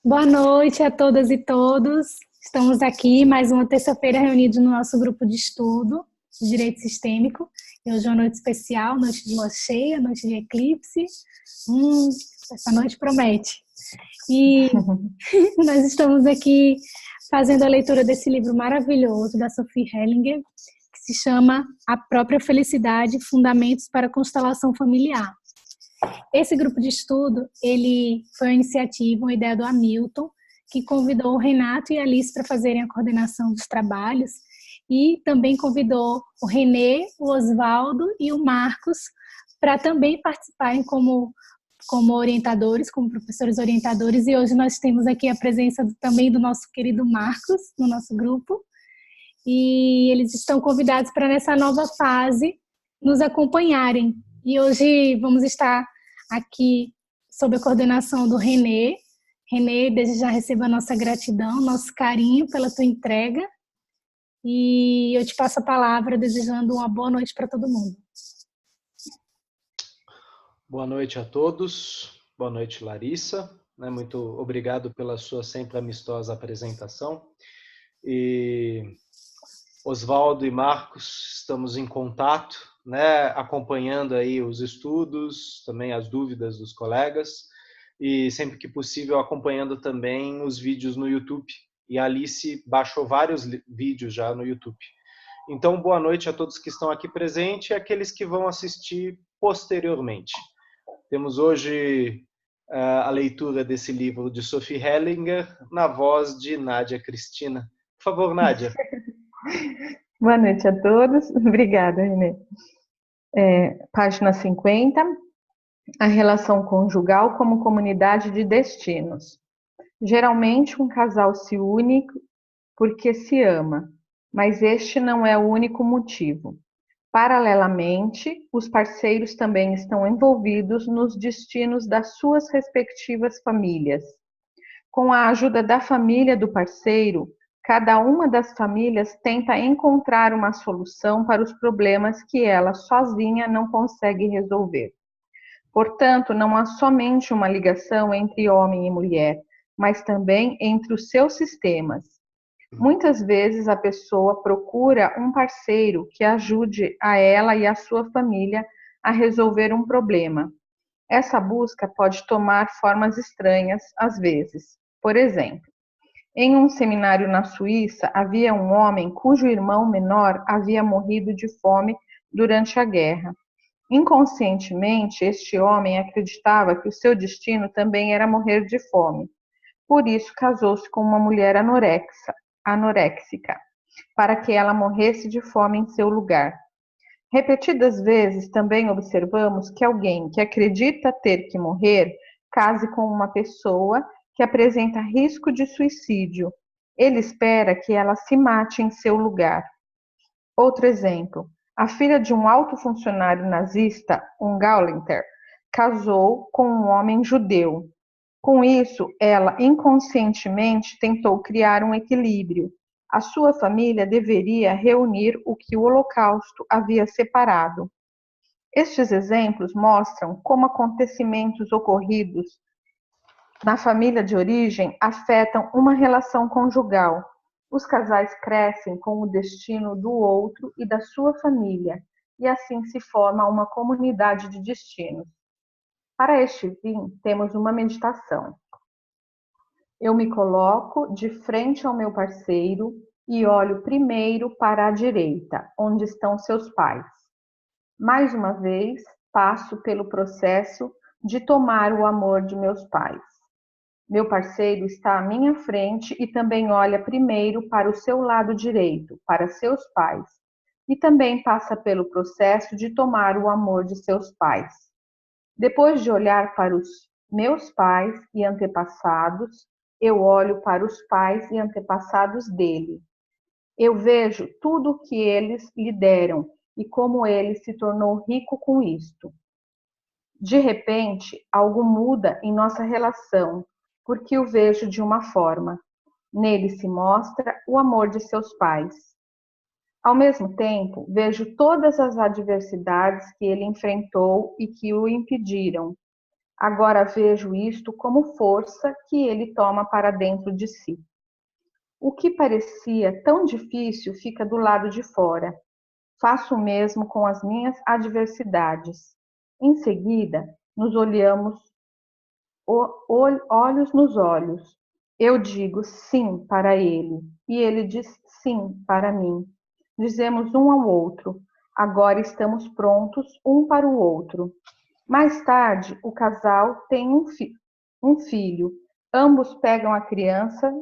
Boa noite a todas e todos. Estamos aqui mais uma terça-feira reunidos no nosso grupo de estudo de Direito Sistêmico. E hoje é uma noite especial, noite de lua cheia, noite de eclipse. Essa noite promete. E nós estamos aqui fazendo a leitura desse livro maravilhoso da Sophie Hellinger, que se chama A Própria Felicidade, Fundamentos para a Constelação Familiar. Esse grupo de estudo, ele foi uma iniciativa, uma ideia do Hamilton, que convidou o Renato e a Alice para fazerem a coordenação dos trabalhos e também convidou o Renê, o Oswaldo e o Marcos para também participarem como orientadores, como professores orientadores, e hoje nós temos aqui a presença também do nosso querido Marcos no nosso grupo, e eles estão convidados para nessa nova fase nos acompanharem. E hoje vamos estar aqui sob a coordenação do Renê. Renê, desde já receba a nossa gratidão, nosso carinho pela tua entrega. E eu te passo a palavra desejando uma boa noite para todo mundo. Boa noite a todos. Boa noite, Larissa. Muito obrigado pela sua sempre amistosa apresentação. E Oswaldo e Marcos, estamos em contato, acompanhando aí os estudos, também as dúvidas dos colegas e sempre que possível acompanhando também os vídeos no YouTube. E a Alice baixou vários vídeos já no YouTube. Então, boa noite a todos que estão aqui presentes e aqueles que vão assistir posteriormente. Temos hoje a leitura desse livro de Sophie Hellinger na voz de Nádia Cristina. Por favor, Nádia. Boa noite a todos. Obrigada, Renê. Página 50. A relação conjugal como comunidade de destinos. Geralmente, um casal se une porque se ama, mas este não é o único motivo. Paralelamente, os parceiros também estão envolvidos nos destinos das suas respectivas famílias. Com a ajuda da família do parceiro, cada uma das famílias tenta encontrar uma solução para os problemas que ela sozinha não consegue resolver. Portanto, não há somente uma ligação entre homem e mulher, mas também entre os seus sistemas. Muitas vezes a pessoa procura um parceiro que ajude a ela e a sua família a resolver um problema. Essa busca pode tomar formas estranhas às vezes. Por exemplo, em um seminário na Suíça, havia um homem cujo irmão menor havia morrido de fome durante a guerra. Inconscientemente, este homem acreditava que o seu destino também era morrer de fome. Por isso, casou-se com uma mulher anoréxica, para que ela morresse de fome em seu lugar. Repetidas vezes também observamos que alguém que acredita ter que morrer case com uma pessoa que apresenta risco de suicídio. Ele espera que ela se mate em seu lugar. Outro exemplo, a filha de um alto funcionário nazista, um Gauleiter, casou com um homem judeu. Com isso, ela inconscientemente tentou criar um equilíbrio. A sua família deveria reunir o que o Holocausto havia separado. Estes exemplos mostram como acontecimentos ocorridos na família de origem afetam uma relação conjugal. Os casais crescem com o destino do outro e da sua família, e assim se forma uma comunidade de destinos. Para este fim, temos uma meditação. Eu me coloco de frente ao meu parceiro e olho primeiro para a direita, onde estão seus pais. Mais uma vez, passo pelo processo de tomar o amor de meus pais. Meu parceiro está à minha frente e também olha primeiro para o seu lado direito, para seus pais, e também passa pelo processo de tomar o amor de seus pais. Depois de olhar para os meus pais e antepassados, eu olho para os pais e antepassados dele. Eu vejo tudo o que eles lhe deram e como ele se tornou rico com isto. De repente, algo muda em nossa relação, porque o vejo de uma forma. Nele se mostra o amor de seus pais. Ao mesmo tempo, vejo todas as adversidades que ele enfrentou e que o impediram. Agora vejo isto como força que ele toma para dentro de si. O que parecia tão difícil fica do lado de fora. Faço o mesmo com as minhas adversidades. Em seguida, nos olhamos olhos nos olhos. Eu digo sim para ele e ele diz sim para mim. Dizemos um ao outro: agora estamos prontos um para o outro. Mais tarde, o casal tem um filho. Ambos pegam a criança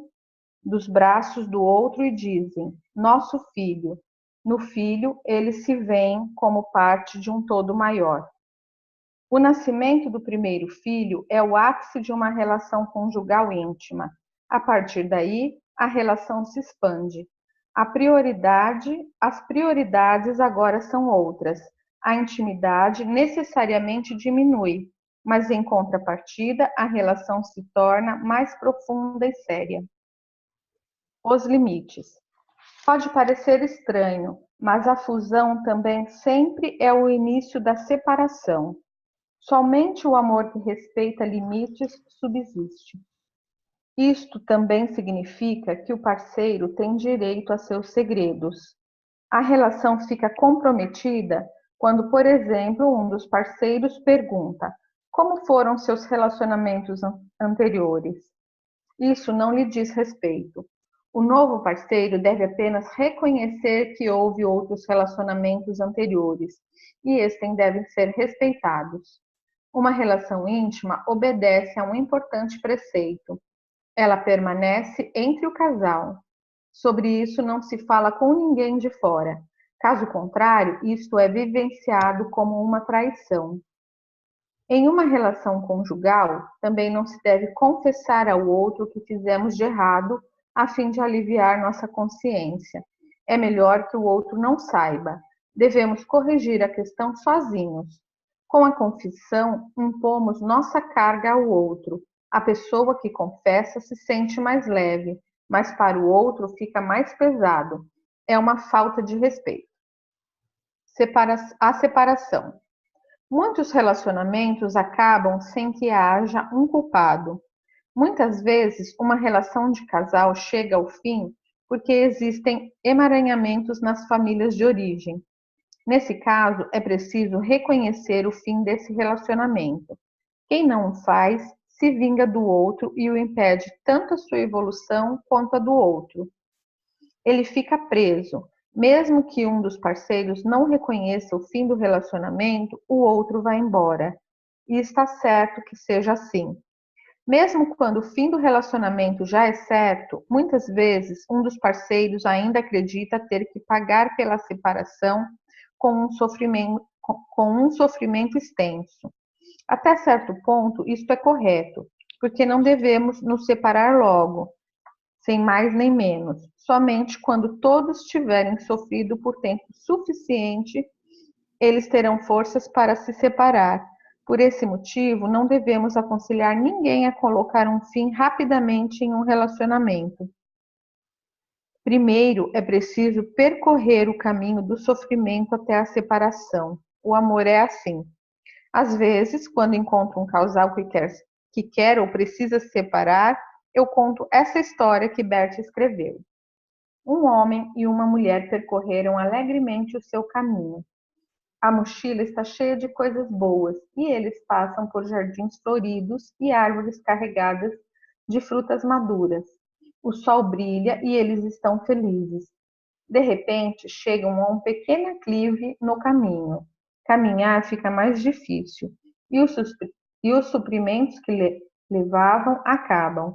dos braços do outro e dizem: nosso filho. No filho, eles se veem como parte de um todo maior. O nascimento do primeiro filho é o ápice de uma relação conjugal íntima. A partir daí, a relação se expande. As prioridades agora são outras. A intimidade necessariamente diminui, mas em contrapartida, a relação se torna mais profunda e séria. Os limites. Pode parecer estranho, mas a fusão também sempre é o início da separação. Somente o amor que respeita limites subsiste. Isto também significa que o parceiro tem direito a seus segredos. A relação fica comprometida quando, por exemplo, um dos parceiros pergunta: como foram seus relacionamentos anteriores? Isso não lhe diz respeito. O novo parceiro deve apenas reconhecer que houve outros relacionamentos anteriores e estes devem ser respeitados. Uma relação íntima obedece a um importante preceito. Ela permanece entre o casal. Sobre isso não se fala com ninguém de fora. Caso contrário, isto é vivenciado como uma traição. Em uma relação conjugal, também não se deve confessar ao outro o que fizemos de errado, a fim de aliviar nossa consciência. É melhor que o outro não saiba. Devemos corrigir a questão sozinhos. Com a confissão, impomos nossa carga ao outro. A pessoa que confessa se sente mais leve, mas para o outro fica mais pesado. É uma falta de respeito. A separação. Muitos relacionamentos acabam sem que haja um culpado. Muitas vezes, uma relação de casal chega ao fim porque existem emaranhamentos nas famílias de origem. Nesse caso, é preciso reconhecer o fim desse relacionamento. Quem não o faz, se vinga do outro e o impede tanto a sua evolução quanto a do outro. Ele fica preso. Mesmo que um dos parceiros não reconheça o fim do relacionamento, o outro vai embora. E está certo que seja assim. Mesmo quando o fim do relacionamento já é certo, muitas vezes um dos parceiros ainda acredita ter que pagar pela separação com um sofrimento extenso. Até certo ponto, isto é correto, porque não devemos nos separar logo, sem mais nem menos. Somente quando todos tiverem sofrido por tempo suficiente, eles terão forças para se separar. Por esse motivo, não devemos aconselhar ninguém a colocar um fim rapidamente em um relacionamento. Primeiro, é preciso percorrer o caminho do sofrimento até a separação. O amor é assim. Às vezes, quando encontro um casal que quer ou precisa se separar, eu conto essa história que Bert escreveu. Um homem e uma mulher percorreram alegremente o seu caminho. A mochila está cheia de coisas boas e eles passam por jardins floridos e árvores carregadas de frutas maduras. O sol brilha e eles estão felizes. De repente, chegam a um pequeno aclive no caminho. Caminhar fica mais difícil e os suprimentos que levavam acabam.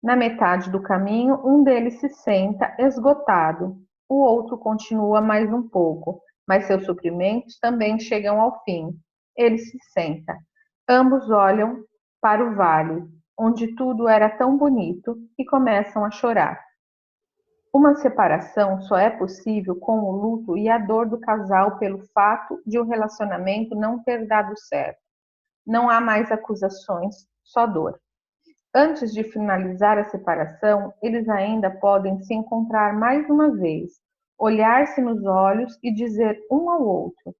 Na metade do caminho, um deles se senta esgotado. O outro continua mais um pouco, mas seus suprimentos também chegam ao fim. Ele se senta. Ambos olham para o vale, onde tudo era tão bonito, e começam a chorar. Uma separação só é possível com o luto e a dor do casal pelo fato de o relacionamento não ter dado certo. Não há mais acusações, só dor. Antes de finalizar a separação, eles ainda podem se encontrar mais uma vez, olhar-se nos olhos e dizer um ao outro: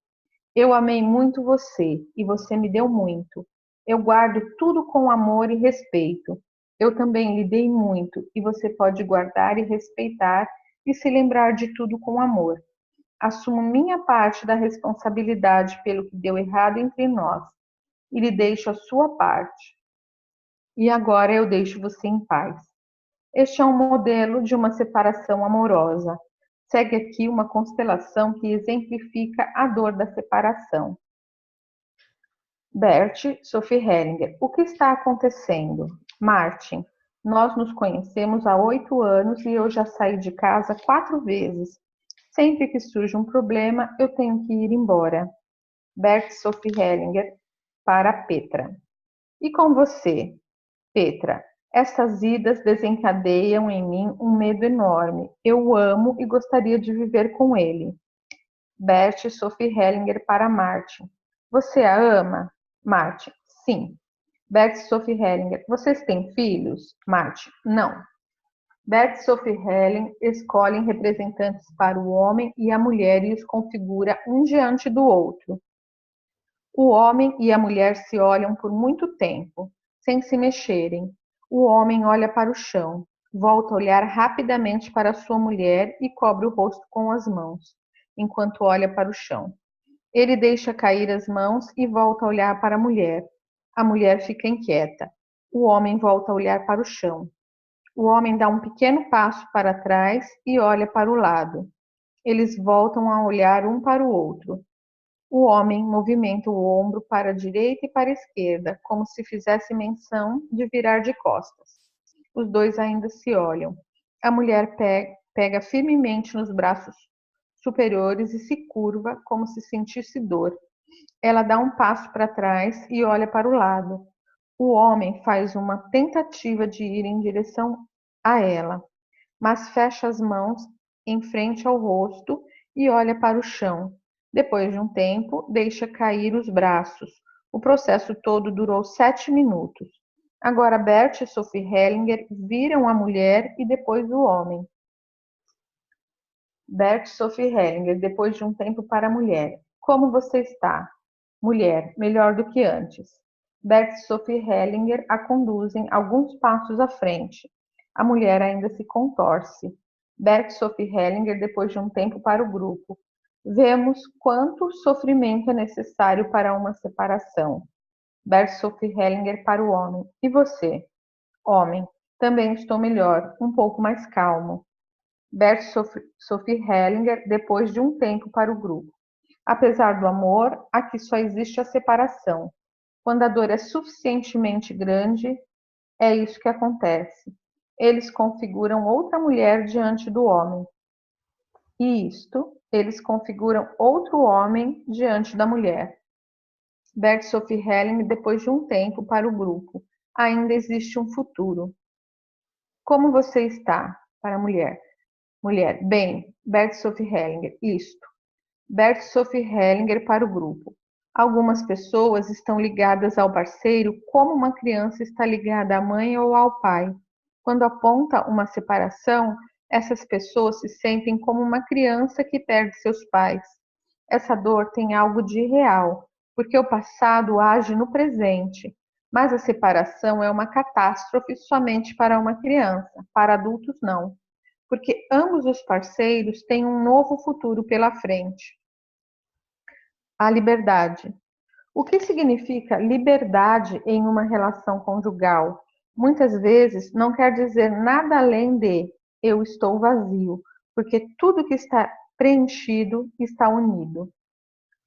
eu amei muito você e você me deu muito. Eu guardo tudo com amor e respeito. Eu também lhe dei muito, e você pode guardar e respeitar e se lembrar de tudo com amor. Assumo minha parte da responsabilidade pelo que deu errado entre nós, e lhe deixo a sua parte. E agora eu deixo você em paz. Este é um modelo de uma separação amorosa. Segue aqui uma constelação que exemplifica a dor da separação. Bert, Sophie Hellinger. O que está acontecendo? Martin, nós nos conhecemos há 8 anos e eu já saí de casa 4 vezes. Sempre que surge um problema, eu tenho que ir embora. Bert, Sophie Hellinger, para Petra. E com você, Petra? Estas idas desencadeiam em mim um medo enorme. Eu o amo e gostaria de viver com ele. Bert, Sophie Hellinger para Martin. Você a ama? Martin, sim. Bert, Sophie Hellinger. Vocês têm filhos? Martin, não. Bert e Sophie Hellinger escolhem representantes para o homem e a mulher e os configura um diante do outro. O homem e a mulher se olham por muito tempo, sem se mexerem. O homem olha para o chão, volta a olhar rapidamente para sua mulher e cobre o rosto com as mãos, enquanto olha para o chão. Ele deixa cair as mãos e volta a olhar para a mulher. A mulher fica inquieta. O homem volta a olhar para o chão. O homem dá um pequeno passo para trás e olha para o lado. Eles voltam a olhar um para o outro. O homem movimenta o ombro para a direita e para a esquerda, como se fizesse menção de virar de costas. Os dois ainda se olham. A mulher pega firmemente nos braços superiores e se curva, como se sentisse dor. Ela dá um passo para trás e olha para o lado. O homem faz uma tentativa de ir em direção a ela, mas fecha as mãos em frente ao rosto e olha para o chão. Depois de um tempo, deixa cair os braços. O processo todo durou 7 minutos. Agora Bert e Sophie Hellinger viram a mulher e depois o homem. Bert e Sophie Hellinger, depois de um tempo para a mulher. Como você está? Mulher, melhor do que antes. Bert e Sophie Hellinger a conduzem alguns passos à frente. A mulher ainda se contorce. Bert e Sophie Hellinger, depois de um tempo para o grupo. Vemos quanto sofrimento é necessário para uma separação. Bert e Sophie Hellinger para o homem. E você? Homem, também estou melhor, um pouco mais calmo. Bert e Sophie Hellinger, depois de um tempo para o grupo. Apesar do amor, aqui só existe a separação. Quando a dor é suficientemente grande, é isso que acontece. Eles configuram outra mulher diante do homem. E eles configuram outro homem diante da mulher. Bert e Sophie Hellinger, depois de um tempo para o grupo. Ainda existe um futuro. Como você está? Para a mulher. Mulher, bem. Bert e Sophie Hellinger, Bert e Sophie Hellinger para o grupo. Algumas pessoas estão ligadas ao parceiro como uma criança está ligada à mãe ou ao pai. Quando aponta uma separação, essas pessoas se sentem como uma criança que perde seus pais. Essa dor tem algo de real, porque o passado age no presente, mas a separação é uma catástrofe somente para uma criança, para adultos não, porque ambos os parceiros têm um novo futuro pela frente. A liberdade. O que significa liberdade em uma relação conjugal? Muitas vezes não quer dizer nada além de eu estou vazio, porque tudo que está preenchido está unido.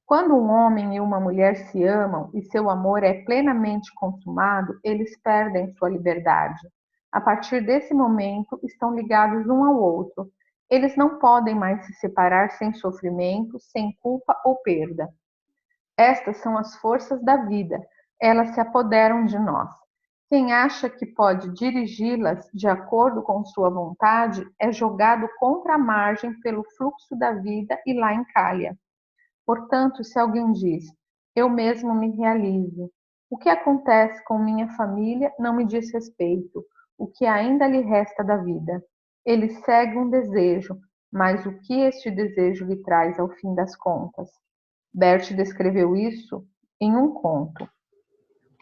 Quando um homem e uma mulher se amam e seu amor é plenamente consumado, eles perdem sua liberdade. A partir desse momento, estão ligados um ao outro. Eles não podem mais se separar sem sofrimento, sem culpa ou perda. Estas são as forças da vida. Elas se apoderam de nós. Quem acha que pode dirigi-las de acordo com sua vontade é jogado contra a margem pelo fluxo da vida e lá encalha. Portanto, se alguém diz, eu mesmo me realizo, o que acontece com minha família não me diz respeito, o que ainda lhe resta da vida. Ele segue um desejo, mas o que este desejo lhe traz ao fim das contas? Bert descreveu isso em um conto.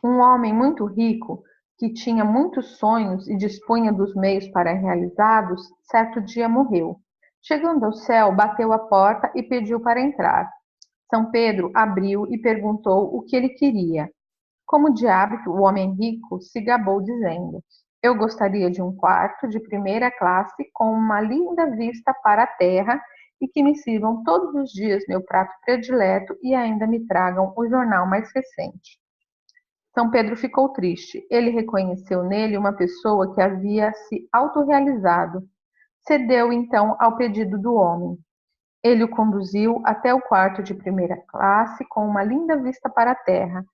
Um homem muito rico, que tinha muitos sonhos e dispunha dos meios para realizá-los, certo dia morreu. Chegando ao céu, bateu à porta e pediu para entrar. São Pedro abriu e perguntou o que ele queria. Como de hábito, o homem rico se gabou dizendo: Eu gostaria de um quarto de primeira classe com uma linda vista para a terra e que me sirvam todos os dias meu prato predileto e ainda me tragam o jornal mais recente. São Pedro ficou triste. Ele reconheceu nele uma pessoa que havia se autorrealizado. Cedeu então ao pedido do homem. Ele o conduziu até o quarto de primeira classe com uma linda vista para a terra.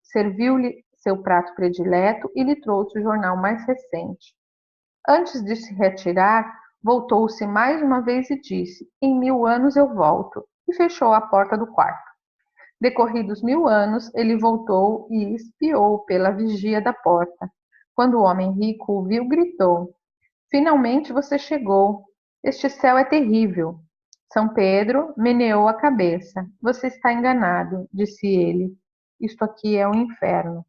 Serviu-lhe seu prato predileto e lhe trouxe o jornal mais recente. Antes de se retirar, voltou-se mais uma vez e disse: Em 1000 anos eu volto, e fechou a porta do quarto. Decorridos 1000 anos, ele voltou e espiou pela vigia da porta. Quando o homem rico o viu, gritou: Finalmente você chegou. Este céu é terrível. São Pedro meneou a cabeça. Você está enganado, disse ele. Isto aqui é o inferno.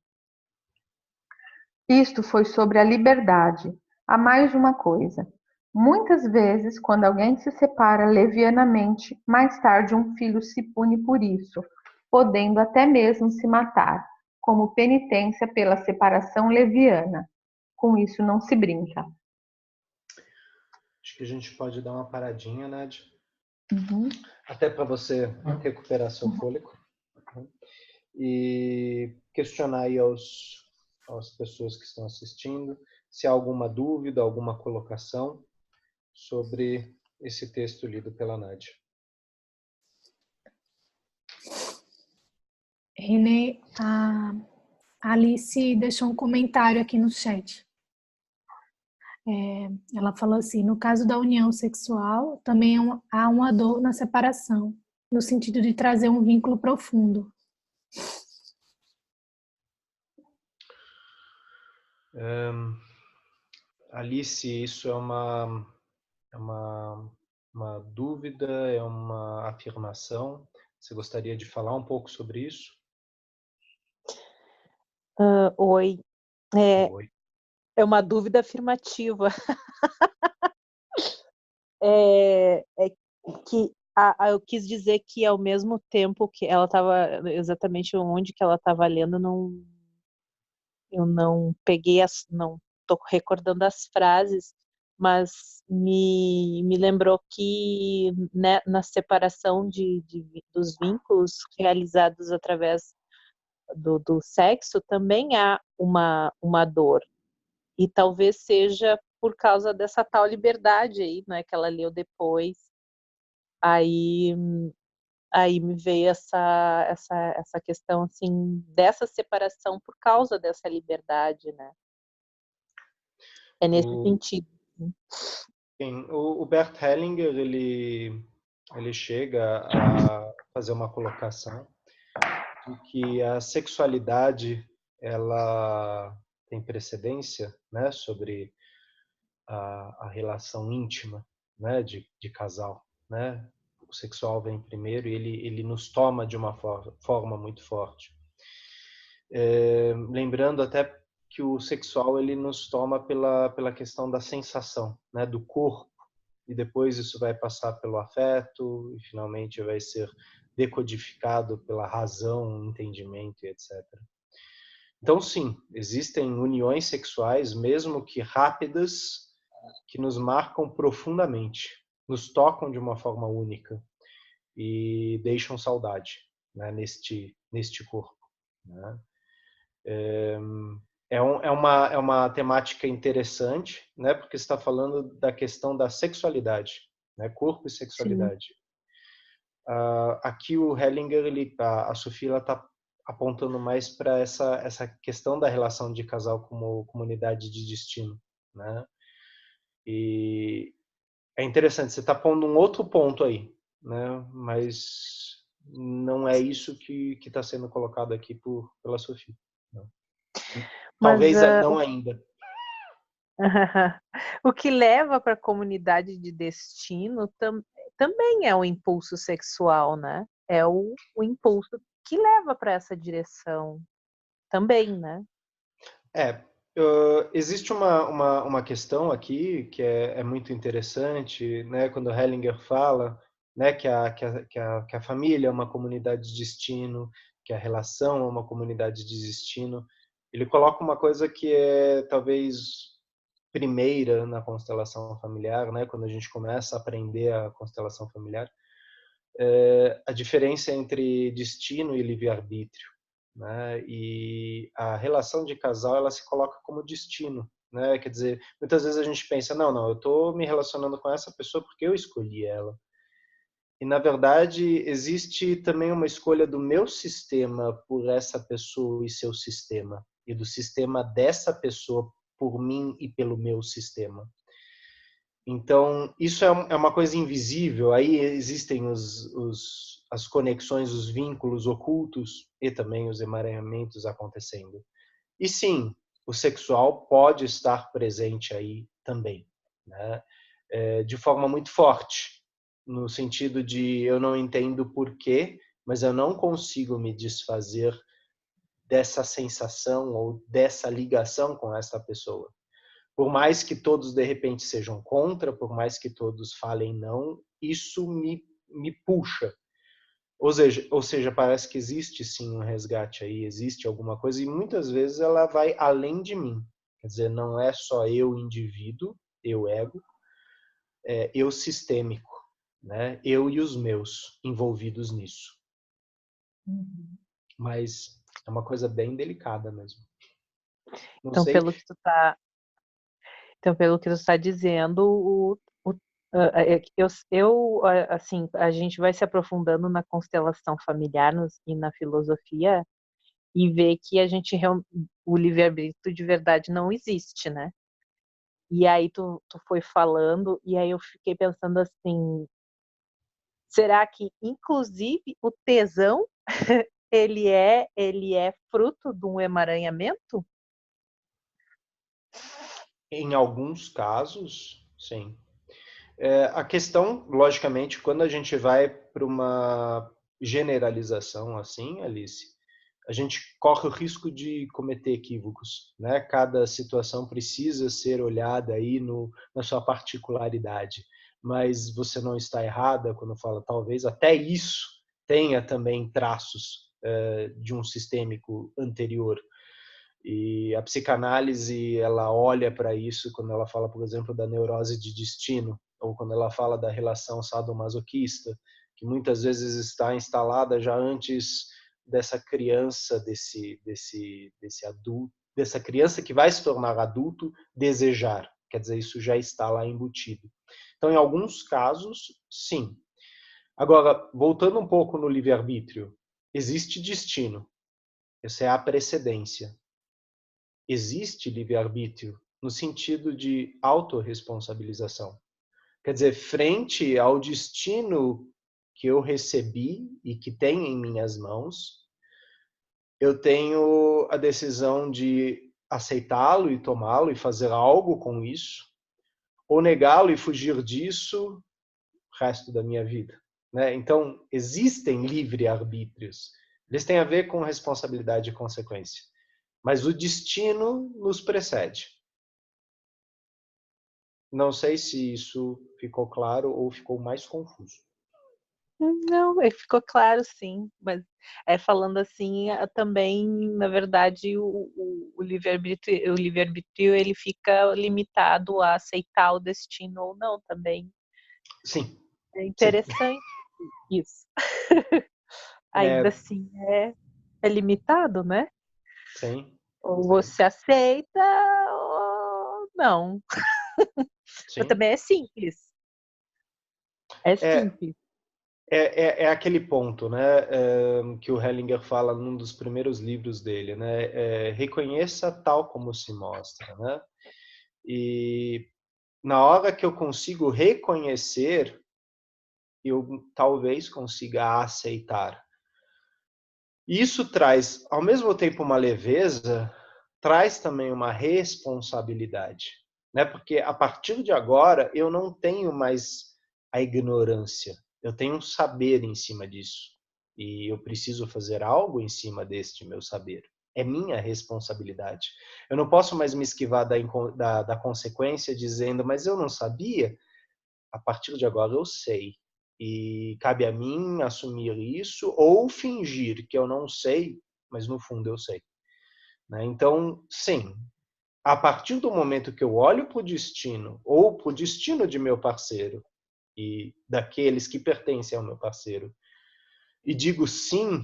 Isto foi sobre a liberdade. Há mais uma coisa. Muitas vezes, quando alguém se separa levianamente, mais tarde um filho se pune por isso, podendo até mesmo se matar, como penitência pela separação leviana. Com isso não se brinca. Acho que a gente pode dar uma paradinha, Nádia. Uhum. Até para você recuperar seu fôlego. E questionar aí às pessoas que estão assistindo se há alguma dúvida, alguma colocação sobre esse texto lido pela Nádia. Renê, a Alice deixou um comentário aqui no chat. Ela falou assim: no caso da união sexual, também há uma dor na separação, no sentido de trazer um vínculo profundo. Alice, isso é uma dúvida, é uma afirmação? Você gostaria de falar um pouco sobre isso? Oi. Oi. É uma dúvida afirmativa. Que eu quis dizer que ao mesmo tempo que ela estava exatamente onde que ela estava lendo, eu não peguei não estou recordando as frases, mas me lembrou que, né, na separação dos vínculos realizados através do sexo também há uma dor. E talvez seja por causa dessa tal liberdade aí, né, que ela leu depois. Aí me veio essa questão, assim, dessa separação por causa dessa liberdade, né? É nesse sentido. Sim, o Bert Hellinger, ele chega a fazer uma colocação de que a sexualidade, ela tem precedência, né, sobre a relação íntima, né, de casal, né? O sexual vem primeiro e ele nos toma de uma forma muito forte. Lembrando até que o sexual ele nos toma pela questão da sensação, né, do corpo, e depois isso vai passar pelo afeto e finalmente vai ser decodificado pela razão, entendimento e etc. Então, sim, existem uniões sexuais, mesmo que rápidas, que nos marcam profundamente, nos tocam de uma forma única e deixam saudade, né, neste corpo, né? É uma temática interessante, né, porque está falando da questão da sexualidade, né, corpo e sexualidade. Aqui o Hellinger, a Sofia está apontando mais para essa questão da relação de casal como comunidade de destino, né? E é interessante, você está pondo um outro ponto aí, né? Mas não é isso que está sendo colocado aqui pela Sofia. Né? Talvez não ainda. O que leva para a comunidade de destino também é o impulso sexual, né? É o impulso que leva para essa direção. também, né? Existe uma questão aqui que é muito interessante, né, quando Hellinger fala, né, que a família é uma comunidade de destino, que a relação é uma comunidade de destino. Ele coloca uma coisa que é talvez primeira na constelação familiar, né, quando a gente começa a aprender a constelação familiar, a diferença entre destino e livre-arbítrio, né? E a relação de casal, ela se coloca como destino, né? Quer dizer, muitas vezes a gente pensa, não, eu estou me relacionando com essa pessoa porque eu escolhi ela. E, na verdade, existe também uma escolha do meu sistema por essa pessoa e seu sistema, e do sistema dessa pessoa por mim e pelo meu sistema. Então, isso é uma coisa invisível. Aí existem as conexões, os vínculos ocultos e também os emaranhamentos acontecendo. E sim, o sexual pode estar presente aí também, né? De forma muito forte, no sentido de eu não entendo porquê, mas eu não consigo me desfazer dessa sensação ou dessa ligação com essa pessoa. Por mais que todos de repente sejam contra, por mais que todos falem não, isso me puxa. Ou seja, parece que existe sim um resgate aí, existe alguma coisa, e muitas vezes ela vai além de mim. Quer dizer, não é só eu indivíduo, eu ego, é eu sistêmico, né? Eu e os meus envolvidos nisso. Uhum. Mas é uma coisa bem delicada mesmo. Não Então, sei. pelo que tu está dizendo, assim, a gente vai se aprofundando na constelação familiar e na filosofia e ver que o livre-arbítrio de verdade não existe, né? E aí tu foi falando, e aí eu fiquei pensando assim, será que inclusive o tesão ele é fruto de um emaranhamento? Em alguns casos, sim. A questão, logicamente, quando a gente vai para uma generalização assim, Alice, a gente corre o risco de cometer equívocos, né? Cada situação precisa ser olhada aí na sua particularidade, mas você não está errada quando fala talvez até isso tenha também traços de um sistêmico anterior. E a psicanálise, ela olha para isso quando ela fala, por exemplo, da neurose de destino, ou quando ela fala da relação sadomasoquista, que muitas vezes está instalada já antes dessa criança, desse adulto, dessa criança que vai se tornar adulto, desejar. Quer dizer, isso já está lá embutido. Então, em alguns casos, sim. Agora, voltando um pouco no livre-arbítrio, existe destino. Essa é a precedência. Existe livre-arbítrio no sentido de autorresponsabilização. Quer dizer, frente ao destino que eu recebi e que tem em minhas mãos, eu tenho a decisão de aceitá-lo e tomá-lo e fazer algo com isso, ou negá-lo e fugir disso o resto da minha vida. Né? Então, existem livre-arbítrios. Eles têm a ver com responsabilidade e consequência. Mas o destino nos precede. Não sei se isso ficou claro ou ficou mais confuso. Não, ficou claro, sim. Mas falando assim, também, na verdade, o livre-arbítrio ele fica limitado a aceitar o destino ou não também. Sim. É interessante isso. Ainda assim é limitado, né? Sim. Ou você aceita ou não. Mas Sim. também é simples. É simples. É aquele ponto, né, que o Hellinger fala num dos primeiros livros dele, né, reconheça tal como se mostra, né, e na hora que eu consigo reconhecer, eu talvez consiga aceitar. Isso traz, ao mesmo tempo, uma leveza, traz também uma responsabilidade, né? Porque a partir de agora eu não tenho mais a ignorância, eu tenho um saber em cima disso e eu preciso fazer algo em cima deste meu saber. É minha responsabilidade. Eu não posso mais me esquivar da consequência dizendo, mas eu não sabia. A partir de agora eu sei. E cabe a mim assumir isso ou fingir que eu não sei, mas no fundo eu sei. Né? Então, sim, a partir do momento que eu olho para o destino ou para o destino de meu parceiro e daqueles que pertencem ao meu parceiro e digo sim,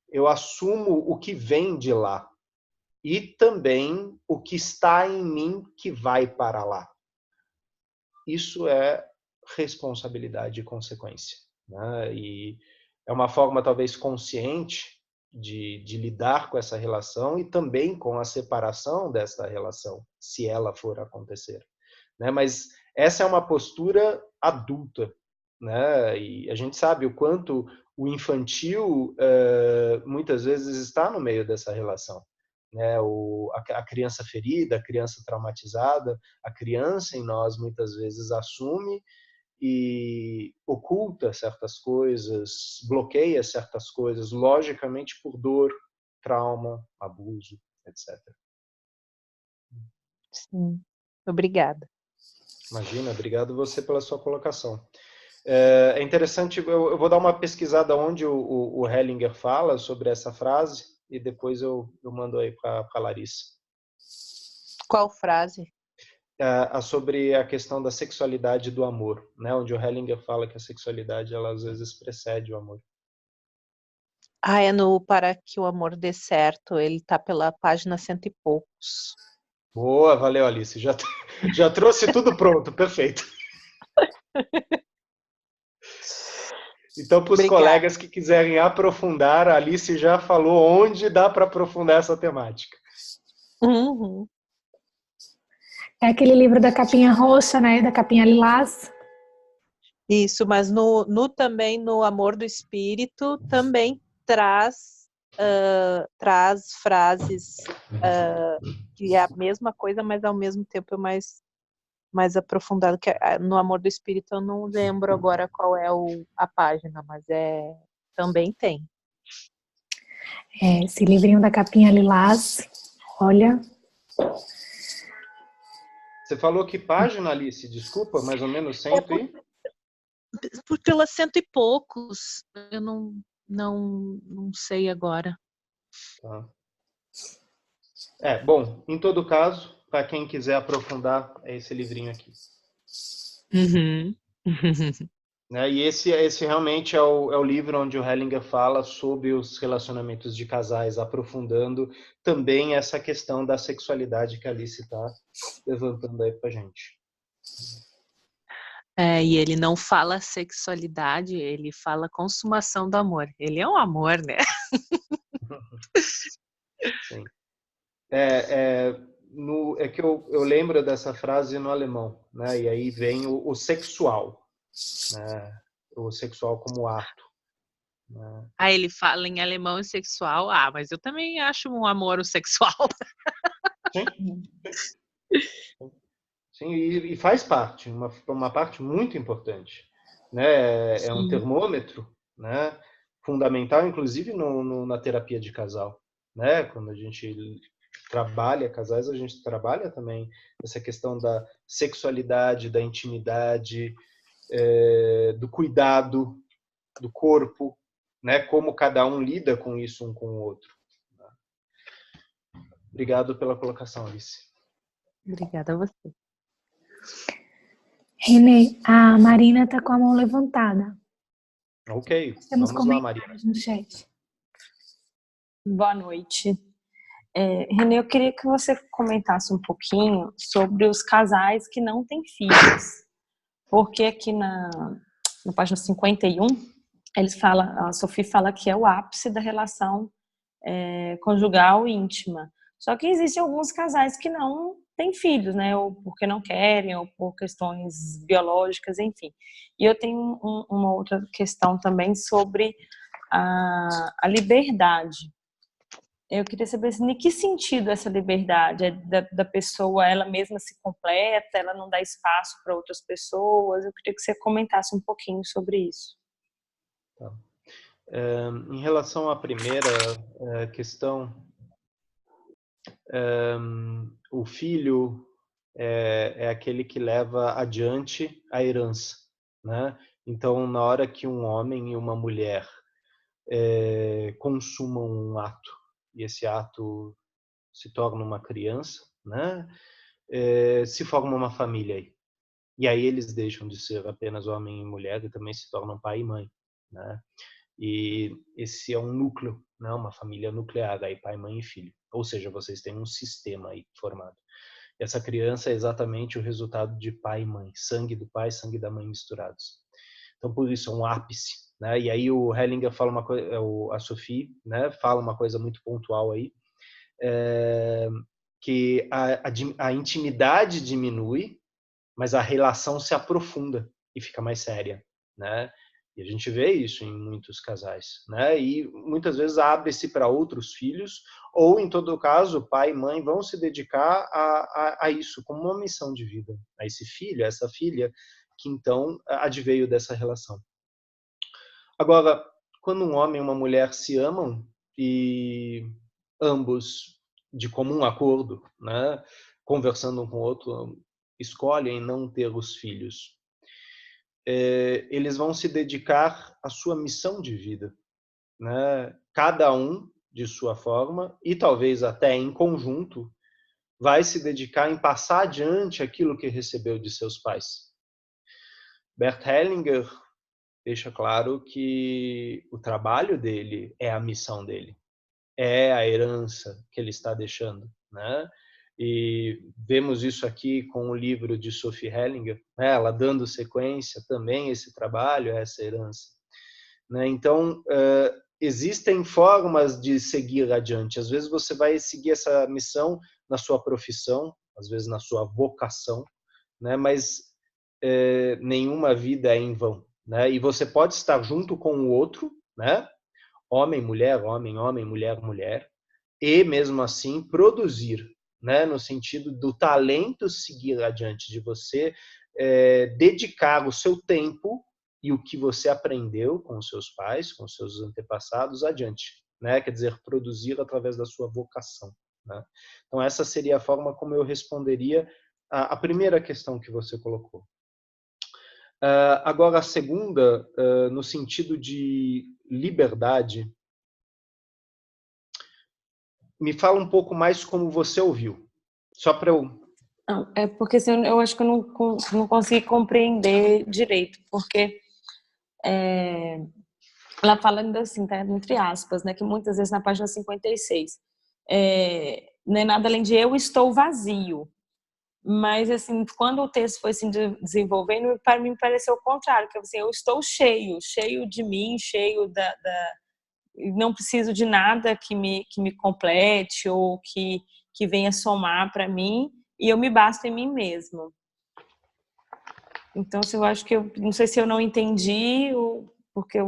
eu assumo o que vem de lá e também o que está em mim que vai para lá. Isso é responsabilidade e consequência. Né? E é uma forma talvez consciente de lidar com essa relação e também com a separação dessa relação, se ela for acontecer. Né? Mas essa é uma postura adulta. Né? E a gente sabe o quanto o infantil muitas vezes está no meio dessa relação. Né? A criança ferida, a criança traumatizada, a criança em nós muitas vezes assume e oculta certas coisas, bloqueia certas coisas, logicamente por dor, trauma, abuso, etc. Sim, obrigada. Imagina, obrigado você pela sua colocação. É interessante, eu vou dar uma pesquisada onde o Hellinger fala sobre essa frase e depois eu mando aí para a Larissa. Qual frase? Sobre a questão da sexualidade e do amor, né? Onde o Hellinger fala que a sexualidade ela às vezes precede o amor. É no Para que o Amor Dê Certo, ele tá pela página 100 e poucos. Boa, valeu, Alice. Já trouxe tudo pronto, perfeito. Então, para os colegas que quiserem aprofundar, a Alice já falou onde dá para aprofundar essa temática. Uhum. É aquele livro da capinha roxa, né? Da capinha lilás. Isso, mas também no Amor do Espírito também traz frases que é a mesma coisa, mas ao mesmo tempo é mais aprofundado. Que no Amor do Espírito eu não lembro agora qual é a página, mas também tem. Esse livrinho da capinha lilás, olha. Você falou que página, Alice? Desculpa, mais ou menos 100 e? Pelas 100 e poucos, eu não sei agora. Tá. Bom, em todo caso, para quem quiser aprofundar, é esse livrinho aqui. Uhum. Né? E esse realmente é o livro onde o Hellinger fala sobre os relacionamentos de casais, aprofundando também essa questão da sexualidade que a Alice está levantando aí para a gente. E ele não fala sexualidade, ele fala consumação do amor. Ele é um amor, né? Sim. É que eu lembro dessa frase no alemão, né? E aí vem o sexual, né? O sexual como ato. Né? Ele fala em alemão e sexual. Mas eu também acho um amor o sexual. Sim. Sim, e faz parte, uma parte muito importante. Né? É um termômetro, né? Fundamental, inclusive na terapia de casal. Né? Quando a gente trabalha casais, a gente trabalha também essa questão da sexualidade, da intimidade, do cuidado do corpo, né? Como cada um lida com isso um com o outro. Obrigado pela colocação, Alice. Obrigada a você. Renê, a Marina está com a mão levantada. Ok, Temos vamos lá, Marina. comentários no chat. Boa noite. Renê, eu queria que você comentasse um pouquinho sobre os casais que não têm filhos. Porque aqui na página 51, a Sophie fala que é o ápice da relação conjugal íntima. Só que existem alguns casais que não têm filhos, né? Ou porque não querem, ou por questões biológicas, enfim. E eu tenho uma outra questão também sobre a liberdade. Eu queria saber assim, em que sentido essa liberdade? Da pessoa, ela mesma se completa, ela não dá espaço para outras pessoas? Eu queria que você comentasse um pouquinho sobre isso. Tá. Em relação à primeira questão, o filho é aquele que leva adiante a herança, né? Então, na hora que um homem e uma mulher consumam um ato, e esse ato se torna uma criança, né? Se forma uma família aí. E aí eles deixam de ser apenas homem e mulher e também se tornam pai e mãe, né? E esse é um núcleo, né? Uma família nuclear, aí pai, mãe e filho. Ou seja, vocês têm um sistema aí formado. E essa criança é exatamente o resultado de pai e mãe, sangue do pai e sangue da mãe misturados. Então, por isso, é um ápice, né? E aí o Hellinger fala uma coisa, a Sophie, né? Fala uma coisa muito pontual aí, que a intimidade diminui, mas a relação se aprofunda e fica mais séria, né? E a gente vê isso em muitos casais, né? E muitas vezes abre-se para outros filhos, ou em todo caso, pai e mãe vão se dedicar a isso como uma missão de vida, a esse filho, a essa filha, que então adveio dessa relação. Agora, quando um homem e uma mulher se amam e ambos de comum acordo, né, conversando um com o outro, escolhem não ter os filhos, eles vão se dedicar à sua missão de vida, né? Cada um de sua forma e talvez até em conjunto vai se dedicar em passar adiante aquilo que recebeu de seus pais. Bert Hellinger deixa claro que o trabalho dele é a missão dele, é a herança que ele está deixando, né? E vemos isso aqui com o livro de Sophie Hellinger, né? Ela dando sequência também a esse trabalho, a essa herança, né? Então, existem formas de seguir adiante. Às vezes você vai seguir essa missão na sua profissão, às vezes na sua vocação, né? Mas nenhuma vida é em vão, né? E você pode estar junto com o outro, né? Homem, mulher, homem, homem, mulher, mulher, e mesmo assim produzir, né? No sentido do talento seguir adiante, de você dedicar o seu tempo e o que você aprendeu com os seus pais, com os seus antepassados adiante, né? Quer dizer, produzir através da sua vocação, né? Então essa seria a forma como eu responderia a primeira questão que você colocou. Agora, a segunda, no sentido de liberdade, me fala um pouco mais como você ouviu, só para eu... Não, é porque assim, eu acho que eu não consegui compreender direito, porque ela fala ainda assim, tá, entre aspas, né, que muitas vezes na página 56, não é nada além de eu estou vazio. Mas, assim, quando o texto foi se desenvolvendo, para mim pareceu o contrário, que assim, eu estou cheio de mim, cheio não preciso de nada que me complete ou que venha somar para mim, e eu me basto em mim mesmo. Então, assim, eu acho que não sei se eu não entendi, porque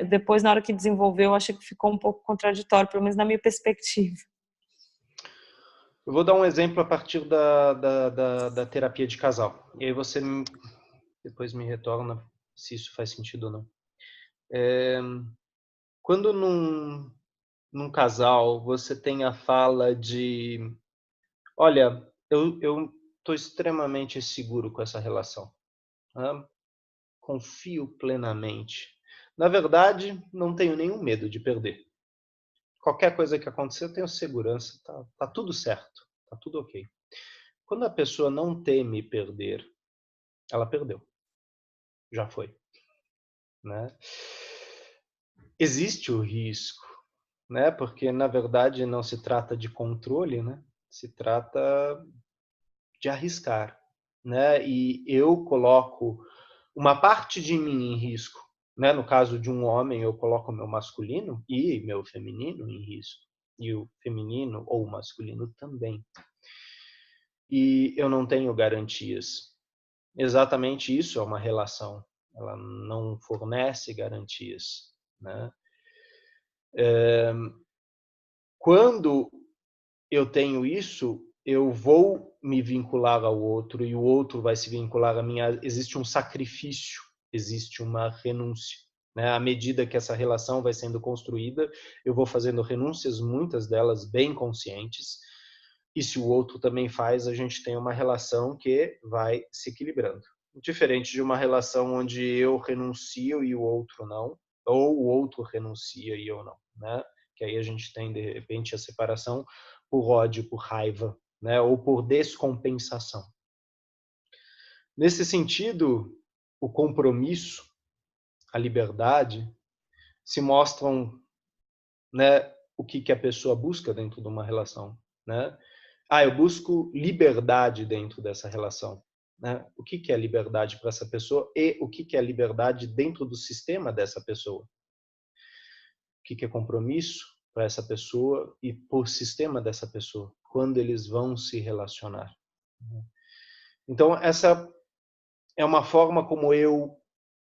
depois, na hora que desenvolveu, eu achei que ficou um pouco contraditório, pelo menos na minha perspectiva. Eu vou dar um exemplo a partir da terapia de casal. E aí você depois me retorna se isso faz sentido ou não. Quando num casal você tem a fala de: olha, eu estou extremamente seguro com essa relação, né? Confio plenamente. Na verdade, não tenho nenhum medo de perder. Qualquer coisa que acontecer, eu tenho segurança, tá tudo certo, tá tudo ok. Quando a pessoa não teme perder, ela perdeu. Já foi, né? Existe o risco, né? Porque na verdade não se trata de controle, né? Se trata de arriscar, né? E eu coloco uma parte de mim em risco, né? No caso de um homem, eu coloco o meu masculino e meu feminino em risco, e o feminino ou o masculino também. E eu não tenho garantias. Exatamente isso é uma relação. Ela não fornece garantias, né? Quando eu tenho isso, eu vou me vincular ao outro e o outro vai se vincular a mim. Existe um sacrifício, existe uma renúncia, né? À medida que essa relação vai sendo construída, eu vou fazendo renúncias, muitas delas bem conscientes, E se o outro também faz, a gente tem uma relação que vai se equilibrando. Diferente de uma relação onde eu renuncio e o outro não, ou o outro renuncia e eu não, né? Que aí a gente tem, de repente, a separação por ódio, por raiva, né? Ou por descompensação. Nesse sentido, o compromisso, a liberdade, se mostram, né, o que a pessoa busca dentro de uma relação, né? Eu busco liberdade dentro dessa relação, né? O que é liberdade para essa pessoa e o que é liberdade dentro do sistema dessa pessoa? O que é compromisso para essa pessoa e por sistema dessa pessoa, quando eles vão se relacionar? Então, essa é uma forma como eu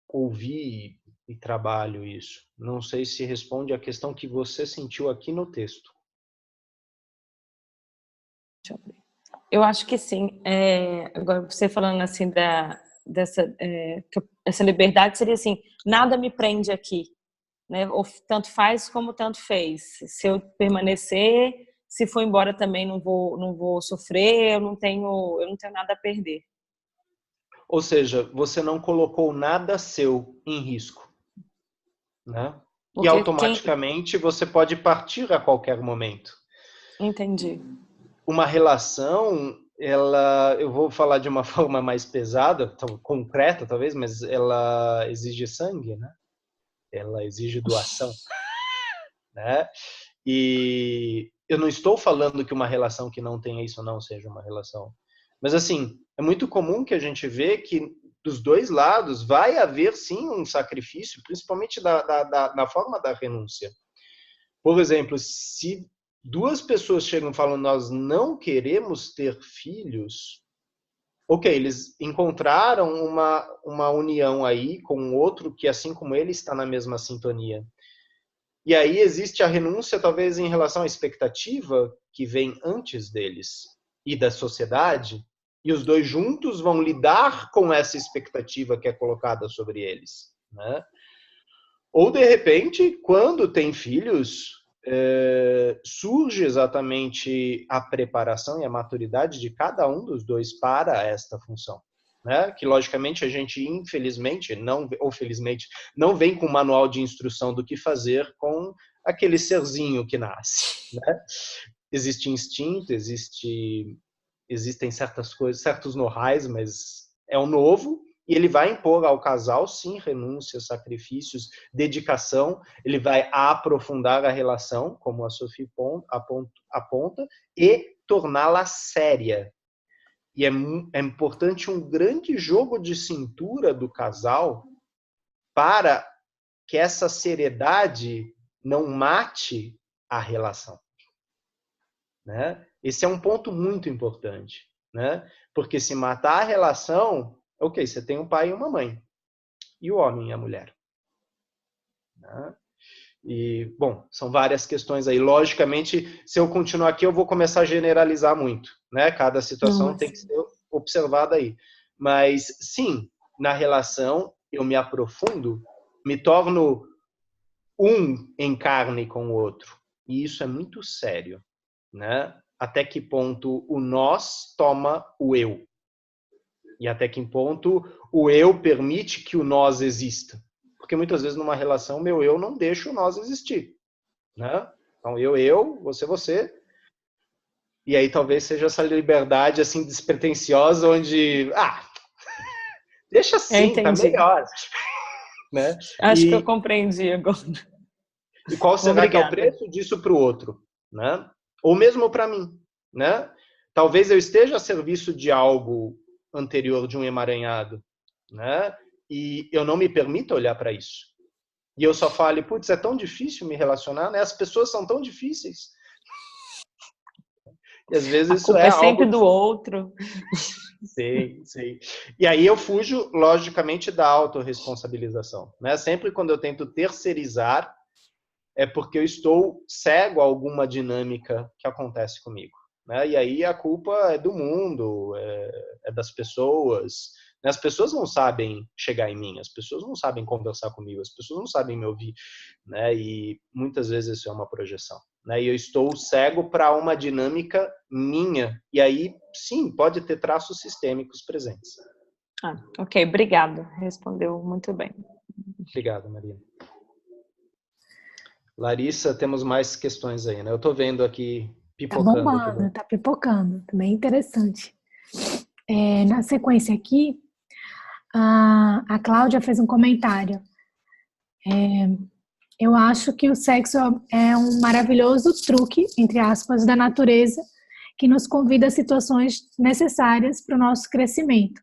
ouvi e trabalho isso. Não sei se responde à questão que você sentiu aqui no texto. Eu acho que sim. Agora, você falando assim essa liberdade seria assim, nada me prende aqui, né? Ou tanto faz como tanto fez. Se eu permanecer, se for embora também não vou sofrer, eu não tenho nada a perder. Ou seja, você não colocou nada seu em risco, né? E automaticamente você pode partir a qualquer momento. Entendi. Uma relação, eu vou falar de uma forma mais pesada, concreta talvez, mas ela exige sangue, né? Ela exige doação, né? E eu não estou falando que uma relação que não tenha isso não seja uma relação. Mas, assim, é muito comum que a gente vê que dos dois lados vai haver, sim, um sacrifício, principalmente na forma da renúncia. Por exemplo, se duas pessoas chegam e falam, nós não queremos ter filhos, ok, eles encontraram uma união aí com outro que, assim como ele, está na mesma sintonia. E aí existe a renúncia, talvez, em relação à expectativa que vem antes deles e da sociedade, e os dois juntos vão lidar com essa expectativa que é colocada sobre eles, né? Ou, de repente, quando tem filhos, surge exatamente a preparação e a maturidade de cada um dos dois para esta função, né? Que, logicamente, a gente, infelizmente, ou felizmente, não vem com um manual de instrução do que fazer com aquele serzinho que nasce, né? Existe instinto, existem certas coisas, certos know-hows, mas é o novo, e ele vai impor ao casal, sim, renúncias, sacrifícios, dedicação, ele vai aprofundar a relação, como a Sophie aponta, e torná-la séria. E é importante um grande jogo de cintura do casal para que essa seriedade não mate a relação, né? Esse é um ponto muito importante, né? Porque se matar a relação, ok, você tem um pai e uma mãe, e o homem e a mulher, né? E, bom, são várias questões aí. Logicamente, se eu continuar aqui, eu vou começar a generalizar muito, né? Cada situação tem que ser observada aí. Mas, sim, na relação, eu me aprofundo, me torno um em carne com o outro. E isso é muito sério, né? Até que ponto o nós toma o eu. E até que ponto o eu permite que o nós exista. Porque muitas vezes numa relação, meu eu não deixa o nós existir, né? Então eu, você. E aí talvez seja essa liberdade assim despretensiosa onde, deixa assim, tá melhor, né? Acho que eu compreendi agora. E qual será que é o preço disso para o outro, né? Ou mesmo para mim, né? Talvez eu esteja a serviço de algo anterior, de um emaranhado, né? E eu não me permito olhar para isso. E eu só falo, putz, é tão difícil me relacionar, né? As pessoas são tão difíceis. E às vezes isso é sempre algo do outro. Sim. E aí eu fujo, logicamente, da autorresponsabilização, né? Sempre quando eu tento terceirizar, é porque eu estou cego a alguma dinâmica que acontece comigo, né? E aí a culpa é do mundo, é das pessoas. As pessoas não sabem chegar em mim, as pessoas não sabem conversar comigo, as pessoas não sabem me ouvir, né? E muitas vezes isso é uma projeção. né? E eu estou cego para uma dinâmica minha. E aí, sim, pode ter traços sistêmicos presentes. Ok, obrigado. Respondeu muito bem. Obrigado, Maria. Larissa, temos mais questões aí, né? Eu estou vendo aqui Tá pipocando. bombando, tá pipocando. Bem interessante. Na sequência aqui, a Cláudia fez um comentário. Eu acho que o sexo é um maravilhoso truque, entre aspas, da natureza, que nos convida a situações necessárias para o nosso crescimento.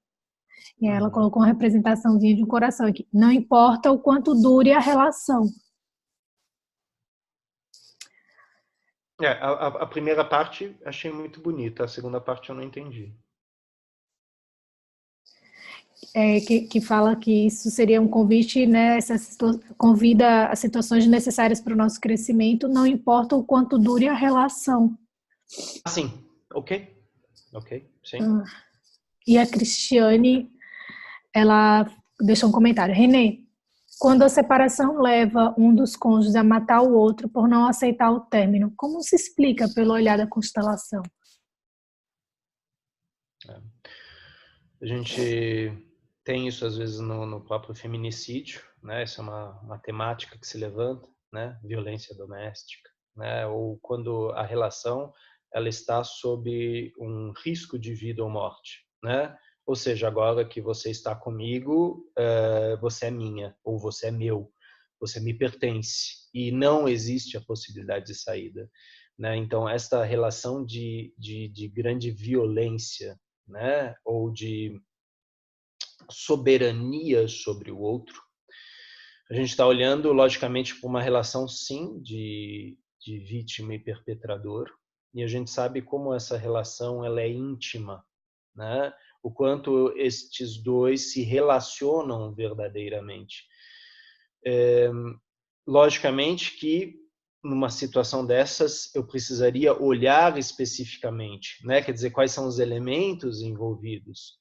E ela colocou uma representaçãozinha de um coração aqui. Não importa o quanto dure a relação. A primeira parte achei muito bonita, a segunda parte eu não entendi. Que fala que isso seria um convite, né? Convida a situações necessárias para o nosso crescimento, não importa o quanto dure a relação. Sim, ok, sim. E a Cristiane, ela deixou um comentário. Renê, quando a separação leva um dos cônjuges a matar o outro por não aceitar o término, como se explica pelo olhar da constelação? A gente tem isso às vezes no próprio feminicídio, né? Essa é uma temática que se levanta, né? Violência doméstica, né? Ou quando a relação ela está sob um risco de vida ou morte, né? Ou seja, agora que você está comigo, você é minha ou você é meu, você me pertence e não existe a possibilidade de saída, né? Então esta relação de grande violência, né? Ou de soberania sobre o outro. A gente está olhando, logicamente, para uma relação, sim, de vítima e perpetrador, e a gente sabe como essa relação ela é íntima, né? O quanto estes dois se relacionam verdadeiramente. Logicamente que numa situação dessas eu precisaria olhar especificamente, né? Quer dizer, quais são os elementos envolvidos.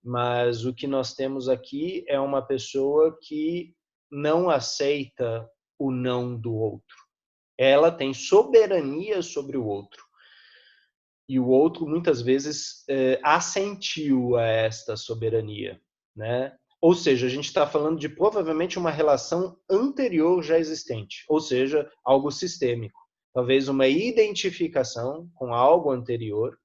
Mas o que nós temos aqui é uma pessoa que não aceita o não do outro. Ela tem soberania sobre o outro. E o outro, muitas vezes, assentiu a esta soberania, né? Ou seja, a gente está falando de provavelmente uma relação anterior já existente, ou seja, algo sistêmico. Talvez uma identificação com algo anterior,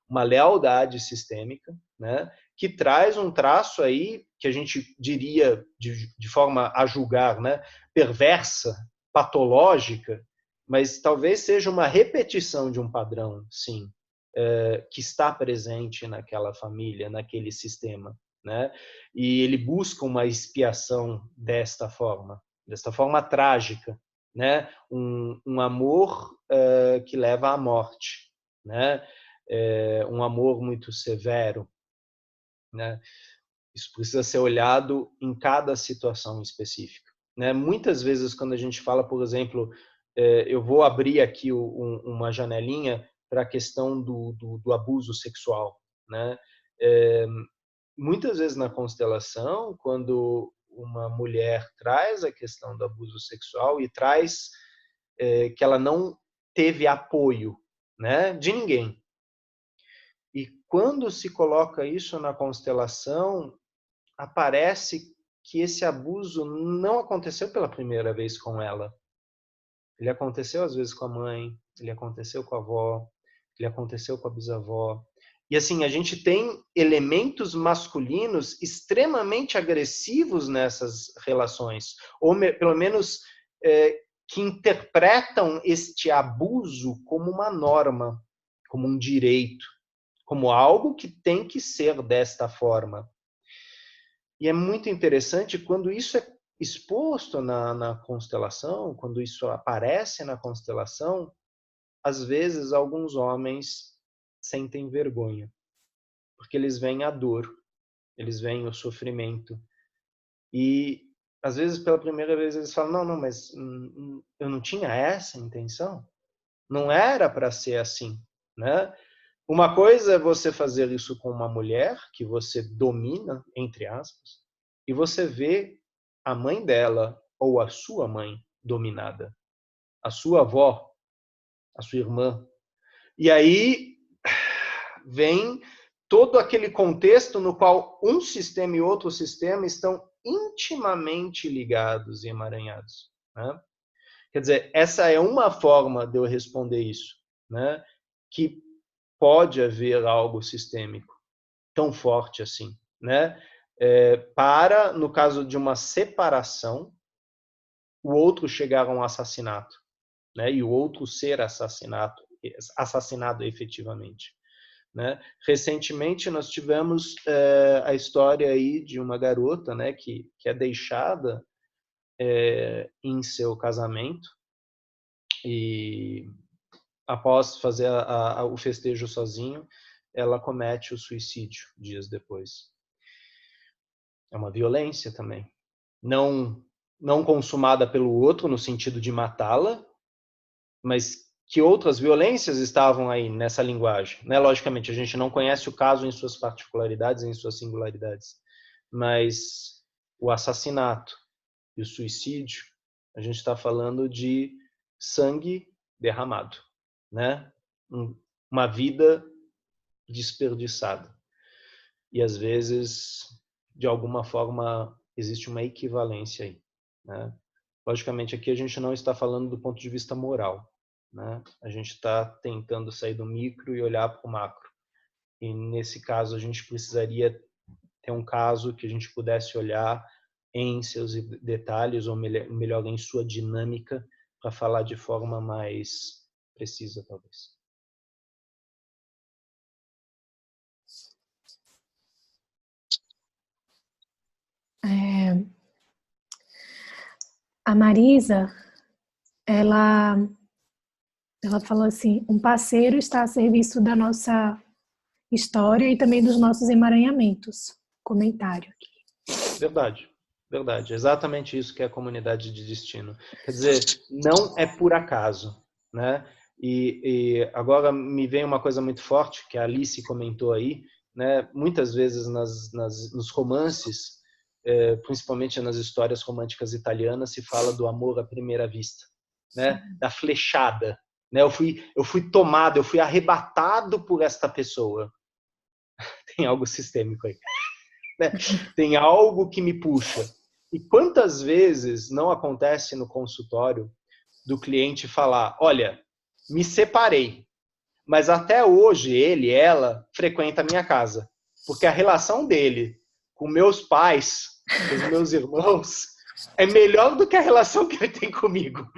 uma lealdade sistêmica, né? Que traz um traço aí que a gente diria, de forma a julgar, né? Perversa, patológica, mas talvez seja uma repetição de um padrão, sim, que está presente naquela família, naquele sistema, né? E ele busca uma expiação desta forma trágica, né? Um amor que leva à morte, né? Um amor muito severo, né? Isso precisa ser olhado em cada situação específica, né? Muitas vezes quando a gente fala, por exemplo, eu vou abrir aqui uma janelinha para a questão do abuso sexual, né? Muitas vezes na constelação, quando uma mulher traz a questão do abuso sexual e traz que ela não teve apoio, né, de ninguém. E quando se coloca isso na constelação, aparece que esse abuso não aconteceu pela primeira vez com ela. Ele aconteceu às vezes com a mãe, ele aconteceu com a avó, ele aconteceu com a bisavó. E assim, a gente tem elementos masculinos extremamente agressivos nessas relações, ou pelo menos que interpretam este abuso como uma norma, como um direito, como algo que tem que ser desta forma. E é muito interessante quando isso é exposto na constelação, quando isso aparece na constelação, às vezes alguns homens sentem vergonha, porque eles veem a dor, eles veem o sofrimento. E às vezes pela primeira vez eles falam: não, mas eu não tinha essa intenção, não era para ser assim, né? Uma coisa é você fazer isso com uma mulher que você domina, entre aspas, e você vê a mãe dela ou a sua mãe dominada, a sua avó a sua irmã. E aí vem todo aquele contexto no qual um sistema e outro sistema estão intimamente ligados e emaranhados, né? Quer dizer, essa é uma forma de eu responder isso, né? Que pode haver algo sistêmico tão forte assim, né? Para, no caso de uma separação, o outro chegar a um assassinato, né? E o outro ser assassinado efetivamente, né? Recentemente nós tivemos a história aí de uma garota, né? Que é deixada em seu casamento e após fazer o festejo sozinho, ela comete o suicídio dias depois. É uma violência também. Não consumada pelo outro no sentido de matá-la, mas que outras violências estavam aí nessa linguagem, né? Logicamente, a gente não conhece o caso em suas particularidades, em suas singularidades, mas o assassinato e o suicídio, a gente está falando de sangue derramado, né? Uma vida desperdiçada. E às vezes, de alguma forma, existe uma equivalência aí, né? Logicamente, aqui a gente não está falando do ponto de vista moral, né? A gente está tentando sair do micro e olhar para o macro. E nesse caso, a gente precisaria ter um caso que a gente pudesse olhar em seus detalhes, ou melhor, em sua dinâmica, para falar de forma mais precisa, talvez. A Marisa, ela falou assim, um parceiro está a serviço da nossa história e também dos nossos emaranhamentos. Comentário aqui. Verdade. Exatamente isso que é a comunidade de destino. Quer dizer, não é por acaso, né? E agora me vem uma coisa muito forte que a Alice comentou aí, né? Muitas vezes nos romances, principalmente nas histórias românticas italianas, se fala do amor à primeira vista, né? Da flechada, né? Eu fui tomado, eu fui arrebatado por esta pessoa. Tem algo sistêmico aí, né? Tem algo que me puxa. E quantas vezes não acontece no consultório do cliente falar, olha, me separei, mas até hoje ela frequenta a minha casa, porque a relação dele com meus pais, com os meus irmãos, é melhor do que a relação que ele tem comigo.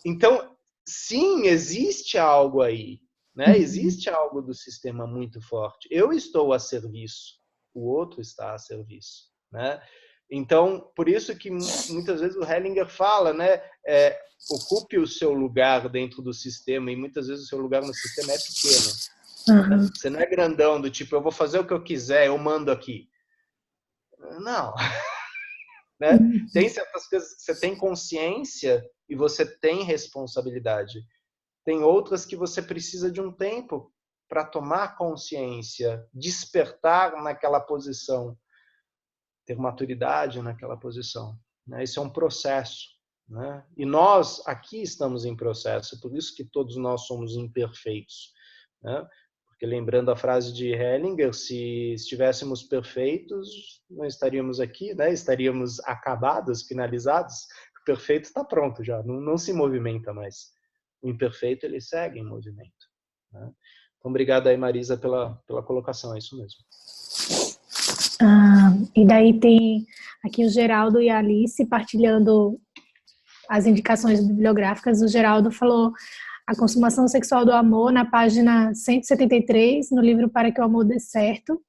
Então, sim, existe algo aí, né? Existe algo do sistema muito forte. Eu estou a serviço, o outro está a serviço, né? Então, por isso que muitas vezes o Hellinger fala, né? Ocupe o seu lugar dentro do sistema, e muitas vezes o seu lugar no sistema é pequeno. Né? Você não é grandão do tipo, eu vou fazer o que eu quiser, eu mando aqui. Não. Né? Tem certas coisas que você tem consciência e você tem responsabilidade. Tem outras que você precisa de um tempo para tomar consciência, despertar naquela posição, ter maturidade naquela posição. Né? Isso é um processo. Né? E nós aqui estamos em processo, por isso que todos nós somos imperfeitos. Né? Porque lembrando a frase de Hellinger, se estivéssemos perfeitos, não estaríamos aqui, né? Estaríamos acabados, finalizados. O perfeito está pronto já, não se movimenta mais. O imperfeito, ele segue em movimento. Né? Então, obrigado aí, Marisa, pela colocação, é isso mesmo. E daí tem aqui o Geraldo e a Alice partilhando as indicações bibliográficas. O Geraldo falou a consumação sexual do amor na página 173, no livro Para que o Amor Dê Certo.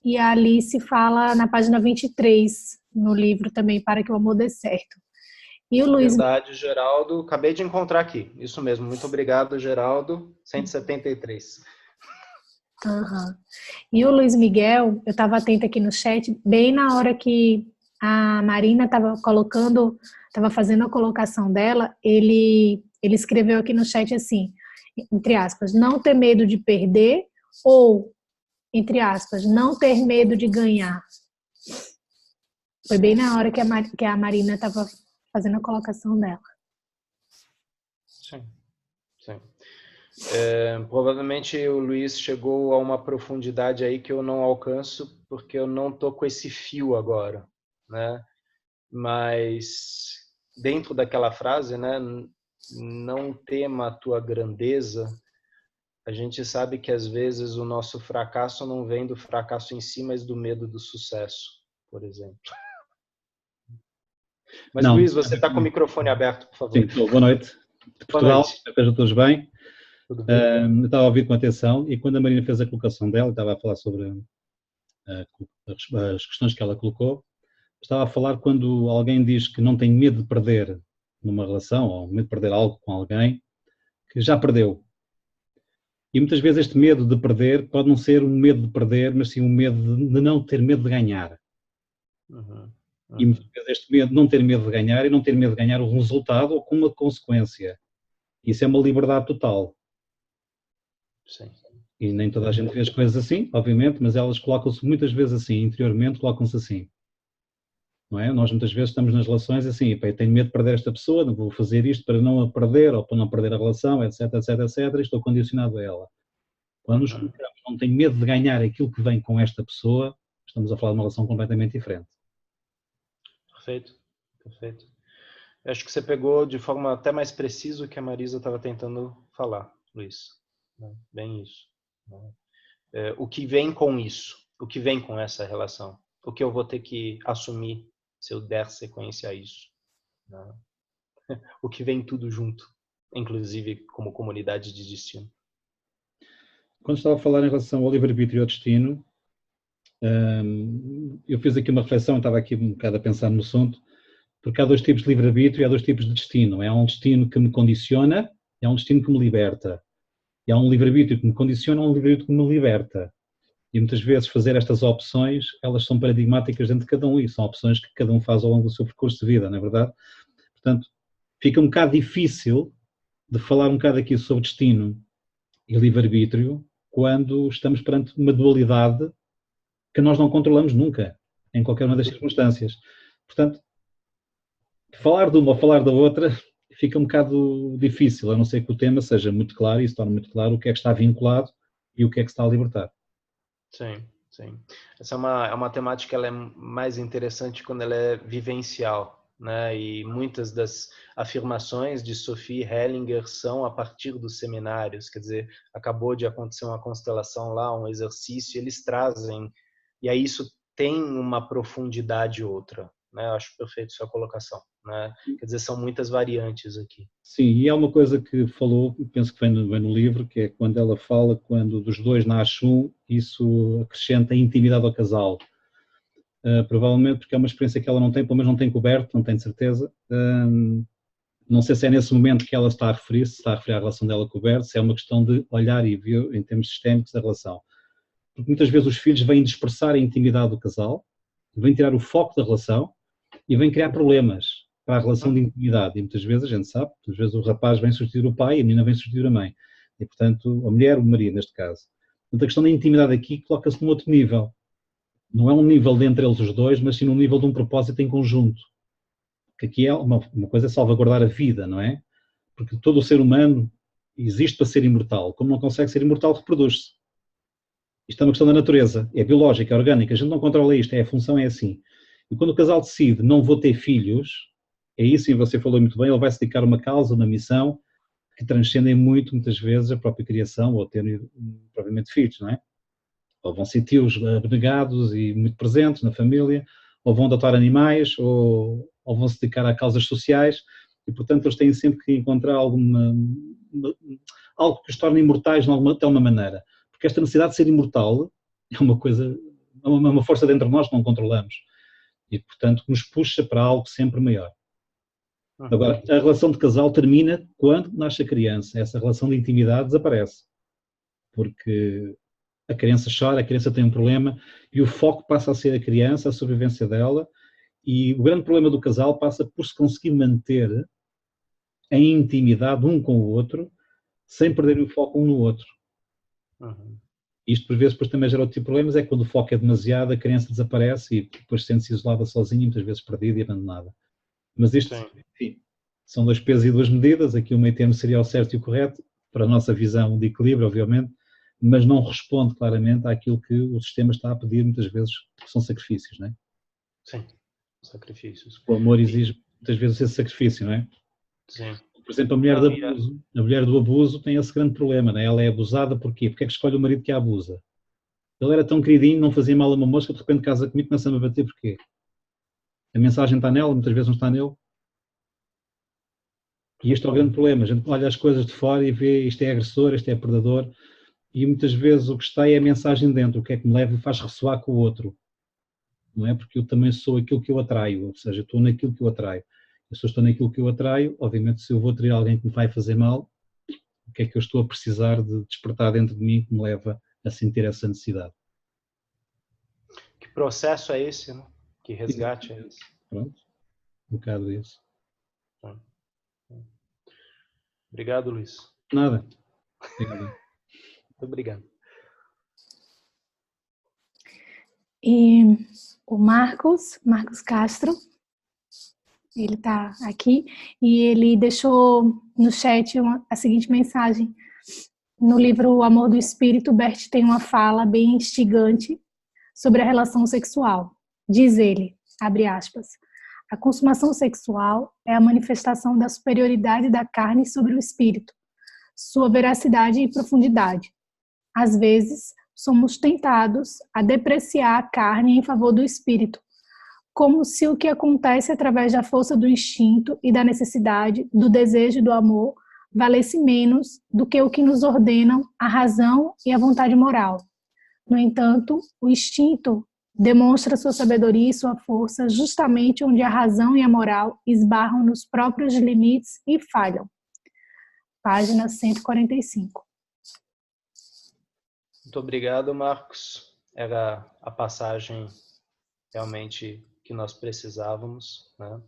E a Alice fala na página 23, no livro também Para que o Amor Dê Certo. E o Luiz... Verdade, Geraldo. Acabei de encontrar aqui. Isso mesmo. Muito obrigado, Geraldo. 173. Uhum. E o Luiz Miguel, eu estava atenta aqui no chat, bem na hora que a Marina estava fazendo a colocação dela, ele escreveu aqui no chat assim, entre aspas, não ter medo de perder ou, entre aspas, não ter medo de ganhar. Foi bem na hora que a Marina estava fazendo a colocação dela. Sim, sim. Provavelmente o Luiz chegou a uma profundidade aí que eu não alcanço, porque eu não tô com esse fio agora, né? Mas dentro daquela frase, né? Não tema a tua grandeza. A gente sabe que às vezes o nosso fracasso não vem do fracasso em si, mas do medo do sucesso, por exemplo. Mas Não, Luiz, você está com o microfone aberto, por favor. Sim, estou. Boa noite. De Portugal, estejam todos bem. Tudo bem? Eu estava a ouvir com atenção e quando a Marina fez a colocação dela, estava a falar sobre as questões que ela colocou, estava a falar quando alguém diz que não tem medo de perder numa relação ou medo de perder algo com alguém, que já perdeu. E muitas vezes este medo de perder pode não ser um medo de perder, mas sim um medo de não ter medo de ganhar. E muitas vezes este medo de não ter medo de ganhar e não ter medo de ganhar um resultado ou com uma consequência. Isso é uma liberdade total. Sim. E nem toda a gente vê as coisas assim, obviamente, mas elas colocam-se muitas vezes assim, interiormente colocam-se assim. Não é? Nós muitas vezes estamos nas relações assim, eu tenho medo de perder esta pessoa, não vou fazer isto para não a perder ou para não perder a relação, etc, etc, etc, e estou condicionado a ela. Quando nos colocamos, não tenho medo de ganhar aquilo que vem com esta pessoa, estamos a falar de uma relação completamente diferente. Perfeito, perfeito. Eu acho que você pegou de forma até mais precisa o que a Marisa estava tentando falar, Luiz. Bem isso. O que vem com isso? O que vem com essa relação? O que eu vou ter que assumir se eu der sequência a isso? O que vem tudo junto, inclusive como comunidade de destino. Quando estava a falar em relação ao livre-arbítrio e ao destino, eu fiz aqui uma reflexão, estava aqui um bocado a pensar no assunto, porque há dois tipos de livre-arbítrio e há dois tipos de destino. Há um destino que me condiciona e há um destino que me liberta. E há um livre-arbítrio que me condiciona e um livre-arbítrio que me liberta. E muitas vezes fazer estas opções, elas são paradigmáticas dentro de cada um e são opções que cada um faz ao longo do seu percurso de vida, não é verdade? Portanto, fica um bocado difícil de falar um bocado aqui sobre destino e livre-arbítrio quando estamos perante uma dualidade que nós não controlamos nunca, em qualquer uma das circunstâncias. Portanto, falar de uma ou falar da outra fica um bocado difícil, a não ser que o tema seja muito claro e se torne muito claro o que é que está vinculado e o que é que está a libertar. Sim, sim. Essa é uma temática, ela é mais interessante quando ela é vivencial, né? E muitas das afirmações de Sophie Hellinger são a partir dos seminários, quer dizer, acabou de acontecer uma constelação lá, um exercício, eles trazem, e aí isso tem uma profundidade outra, né? Eu acho perfeito sua colocação, né? Quer dizer, são muitas variantes aqui. Sim, e há uma coisa que falou, penso que vem no livro, que é quando ela fala, quando dos dois nasce um, isso acrescenta intimidade ao casal. Provavelmente porque é uma experiência que ela não tem, pelo menos não tem coberto, não tem de certeza. Não sei se é nesse momento que ela está a referir, se está a referir à relação dela com o Berto, se é uma questão de olhar e ver em termos sistémicos a relação. Porque muitas vezes os filhos vêm dispersar a intimidade do casal, vêm tirar o foco da relação e vêm criar problemas para a relação de intimidade. E muitas vezes a gente sabe, muitas vezes o rapaz vem substituir o pai e a menina vem substituir a mãe. E portanto, a mulher, o marido neste caso. Portanto, a questão da intimidade aqui coloca-se num outro nível. Não é um nível de entre eles os dois, mas sim um nível de um propósito em conjunto. Que aqui é uma coisa é salvaguardar a vida, não é? Porque todo o ser humano existe para ser imortal. Como não consegue ser imortal, reproduz-se. Isto é uma questão da natureza, é biológica, é orgânica, a gente não controla isto, a função é assim. E quando o casal decide não vou ter filhos, é isso, e você falou muito bem, ele vai se dedicar a uma causa, uma missão, que transcendem muito, muitas vezes, a própria criação ou ter propriamente filhos, não é? Ou vão ser tios abnegados e muito presentes na família, ou vão adotar animais, ou vão se dedicar a causas sociais, e portanto eles têm sempre que encontrar algo que os torne imortais de alguma maneira. Porque esta necessidade de ser imortal é uma coisa, é uma força dentro de nós que não controlamos. E portanto nos puxa para algo sempre maior. Agora, a relação de casal termina quando nasce a criança. Essa relação de intimidade desaparece. Porque a criança chora, a criança tem um problema e o foco passa a ser a criança, a sobrevivência dela, e o grande problema do casal passa por se conseguir manter em intimidade um com o outro, sem perderem o foco um no outro. Isto por vezes depois também gera outro tipo de problemas, é quando o foco é demasiado, a criança desaparece e depois sente-se isolada sozinha, muitas vezes perdida e abandonada. Mas isto, enfim, são dois pesos e duas medidas, aqui o meio termo seria o certo e o correto, para a nossa visão de equilíbrio, obviamente, mas não responde claramente àquilo que o sistema está a pedir muitas vezes, que são sacrifícios, não é? Sim, sacrifícios. O amor exige muitas vezes esse sacrifício, não é? Sim. Por exemplo, a mulher do abuso tem esse grande problema, não é? Ela é abusada porquê? Porque é que escolhe o marido que a abusa? Ele era tão queridinho, não fazia mal a uma mosca, de repente casa comigo e começa-me a bater porquê? A mensagem está nela, muitas vezes não está nele. E este é o grande problema. A gente olha as coisas de fora e vê isto é agressor, isto é predador, e muitas vezes o que está é a mensagem dentro, o que é que me leva e faz ressoar com o outro. Não é? Porque eu também sou aquilo que eu atraio, ou seja, estou naquilo que eu atraio. Eu só estou naquilo que eu atraio, obviamente se eu vou atrair alguém que me vai fazer mal, o que é que eu estou a precisar de despertar dentro de mim que me leva a sentir essa necessidade? Que processo é esse, né? Que resgate é esse? Pronto, um bocado isso. Obrigado, Luiz. Nada. Obrigado. Muito obrigado. E o Marcos Castro, ele está aqui e ele deixou no chat a seguinte mensagem. No livro O Amor do Espírito, Bert tem uma fala bem instigante sobre a relação sexual. Diz ele, abre aspas, a consumação sexual é a manifestação da superioridade da carne sobre o espírito, sua veracidade e profundidade. Às vezes, somos tentados a depreciar a carne em favor do espírito, como se o que acontece através da força do instinto e da necessidade, do desejo e do amor, valesse menos do que o que nos ordenam a razão e a vontade moral. No entanto, o instinto demonstra sua sabedoria e sua força justamente onde a razão e a moral esbarram nos próprios limites e falham. Página 145. Muito obrigado, Marcos. Era a passagem realmente que nós precisávamos, né?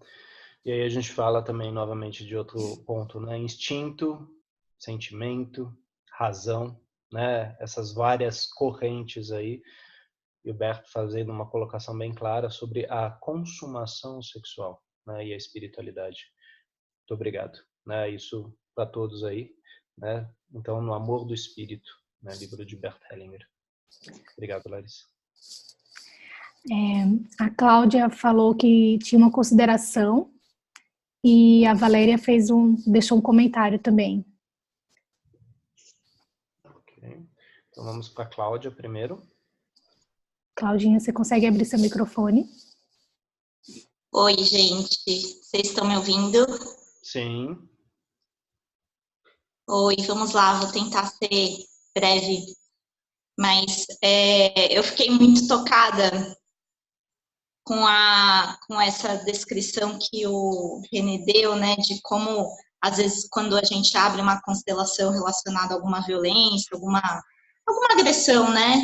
E aí a gente fala também novamente de outro ponto, né? Instinto, sentimento, razão, né? Essas várias correntes aí. E o Bert fazendo uma colocação bem clara sobre a consumação sexual, né? E a espiritualidade. Muito obrigado, né? Isso para todos aí, né? Então, no Amor do Espírito, né? Livro de Bert Hellinger. Obrigado, Larissa. A Cláudia falou que tinha uma consideração e a Valéria deixou um comentário também. Ok. Então vamos para a Cláudia primeiro. Claudinha, você consegue abrir seu microfone? Oi, gente. Vocês estão me ouvindo? Sim. Oi, vamos lá. Vou tentar ser breve. Mas eu fiquei muito tocada com essa descrição que o René deu, né, de como, às vezes, quando a gente abre uma constelação relacionada a alguma violência, alguma agressão, né,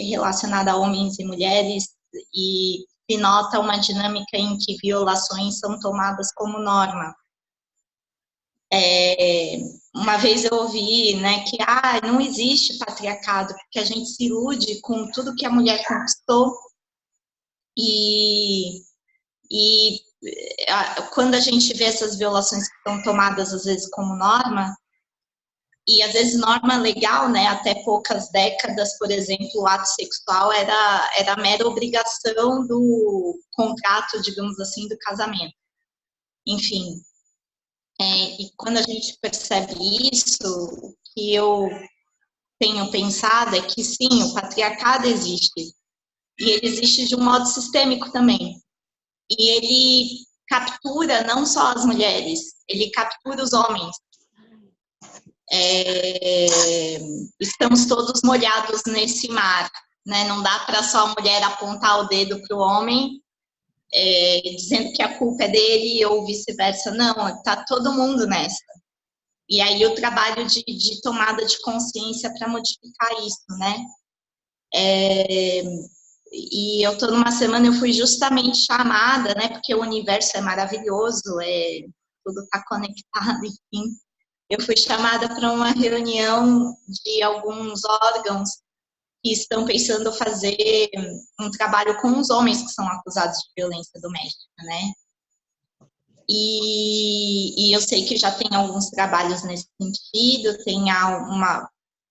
relacionada a homens e mulheres, e se nota uma dinâmica em que violações são tomadas como norma. Uma vez eu ouvi, né, que não existe patriarcado, porque a gente se ilude com tudo que a mulher conquistou, e quando a gente vê essas violações que são tomadas às vezes como norma, e às vezes norma legal, né, até poucas décadas, por exemplo, o ato sexual era a mera obrigação do contrato, digamos assim, do casamento. Enfim, e quando a gente percebe isso, o que eu tenho pensado é que sim, o patriarcado existe, e ele existe de um modo sistêmico também. E ele captura não só as mulheres, ele captura os homens. Estamos todos molhados nesse mar, né? Não dá para só a mulher apontar o dedo para o homem, dizendo que a culpa é dele ou vice-versa. Não, está todo mundo nessa. E aí o trabalho de tomada de consciência para modificar isso, né? E eu estou numa semana, eu fui justamente chamada, né, porque o universo é maravilhoso, tudo está conectado, enfim. Eu fui chamada para uma reunião de alguns órgãos que estão pensando fazer um trabalho com os homens que são acusados de violência doméstica, né? E eu sei que já tem alguns trabalhos nesse sentido,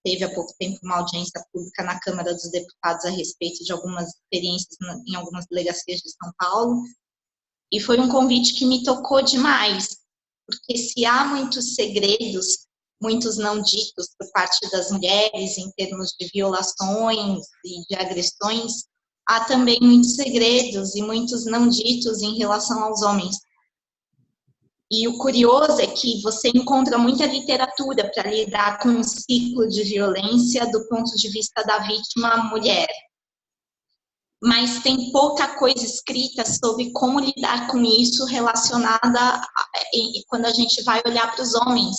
teve há pouco tempo uma audiência pública na Câmara dos Deputados a respeito de algumas experiências em algumas delegacias de São Paulo, e foi um convite que me tocou demais, porque se há muitos segredos, muitos não ditos por parte das mulheres em termos de violações e de agressões, há também muitos segredos e muitos não ditos em relação aos homens. E o curioso é que você encontra muita literatura para lidar com um ciclo de violência do ponto de vista da vítima mulher. Mas tem pouca coisa escrita sobre como lidar com isso relacionada quando a gente vai olhar para os homens,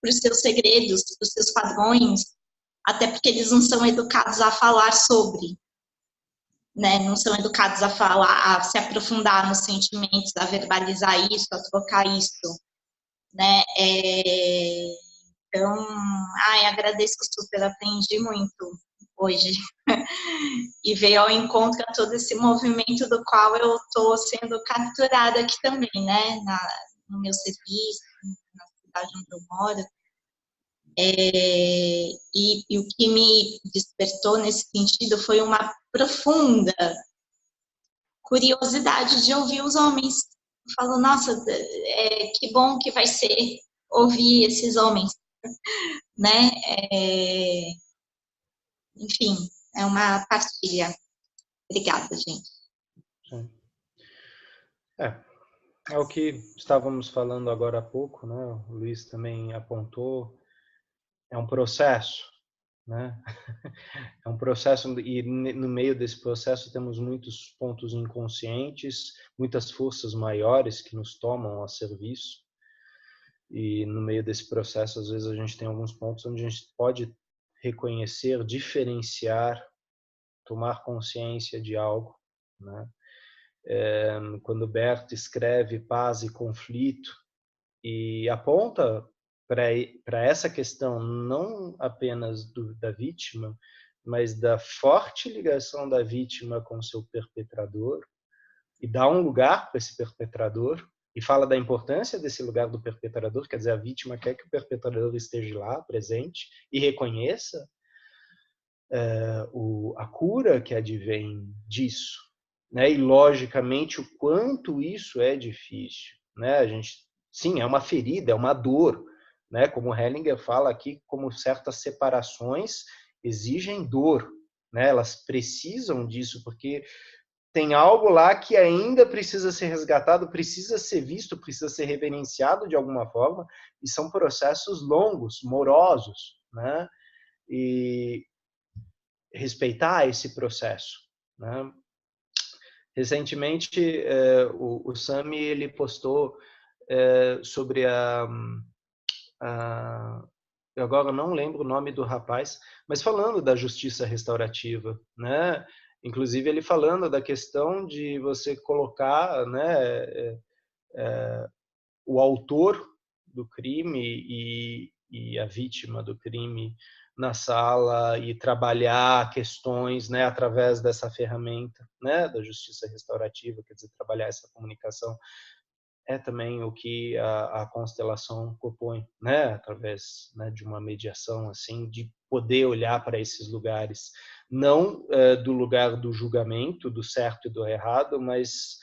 para os seus segredos, para os seus padrões, até porque eles não são educados a falar sobre, né? Não são educados a falar, a se aprofundar nos sentimentos, a verbalizar isso, a trocar isso, né? Então, agradeço super, aprendi muito hoje e veio ao encontro a todo esse movimento do qual eu estou sendo capturada aqui também, né? No meu serviço, na cidade onde eu moro. E o que me despertou nesse sentido foi uma profunda curiosidade de ouvir os homens. Eu falo, nossa, que bom que vai ser ouvir esses homens, né? Enfim, é uma partilha. Obrigada, gente. Sim. É o que estávamos falando agora há pouco, né? O Luiz também apontou. É um processo, né? É um processo, e no meio desse processo temos muitos pontos inconscientes, muitas forças maiores que nos tomam a serviço. E no meio desse processo, às vezes, a gente tem alguns pontos onde a gente pode reconhecer, diferenciar, tomar consciência de algo, né? Quando Bert escreve Paz e Conflito e aponta para essa questão não apenas da vítima, mas da forte ligação da vítima com seu perpetrador, e dá um lugar para esse perpetrador, e fala da importância desse lugar do perpetrador, quer dizer, a vítima quer que o perpetrador esteja lá, presente, e reconheça a cura que advém disso, né? E logicamente o quanto isso é difícil, né? A gente, sim, é uma ferida, é uma dor, né? Como Hellinger fala aqui, como certas separações exigem dor, né? Elas precisam disso porque tem algo lá que ainda precisa ser resgatado, precisa ser visto, precisa ser reverenciado de alguma forma, e são processos longos, morosos, né? E respeitar esse processo, né? Recentemente, o Sami ele postou sobre eu agora não lembro o nome do rapaz, mas falando da justiça restaurativa, né? Inclusive ele falando da questão de você colocar, né, o autor do crime e a vítima do crime na sala e trabalhar questões, né, através dessa ferramenta, né, da justiça restaurativa, quer dizer, trabalhar essa comunicação é também o que a constelação propõe, né, através, né, de uma mediação assim, de poder olhar para esses lugares, não do lugar do julgamento, do certo e do errado, mas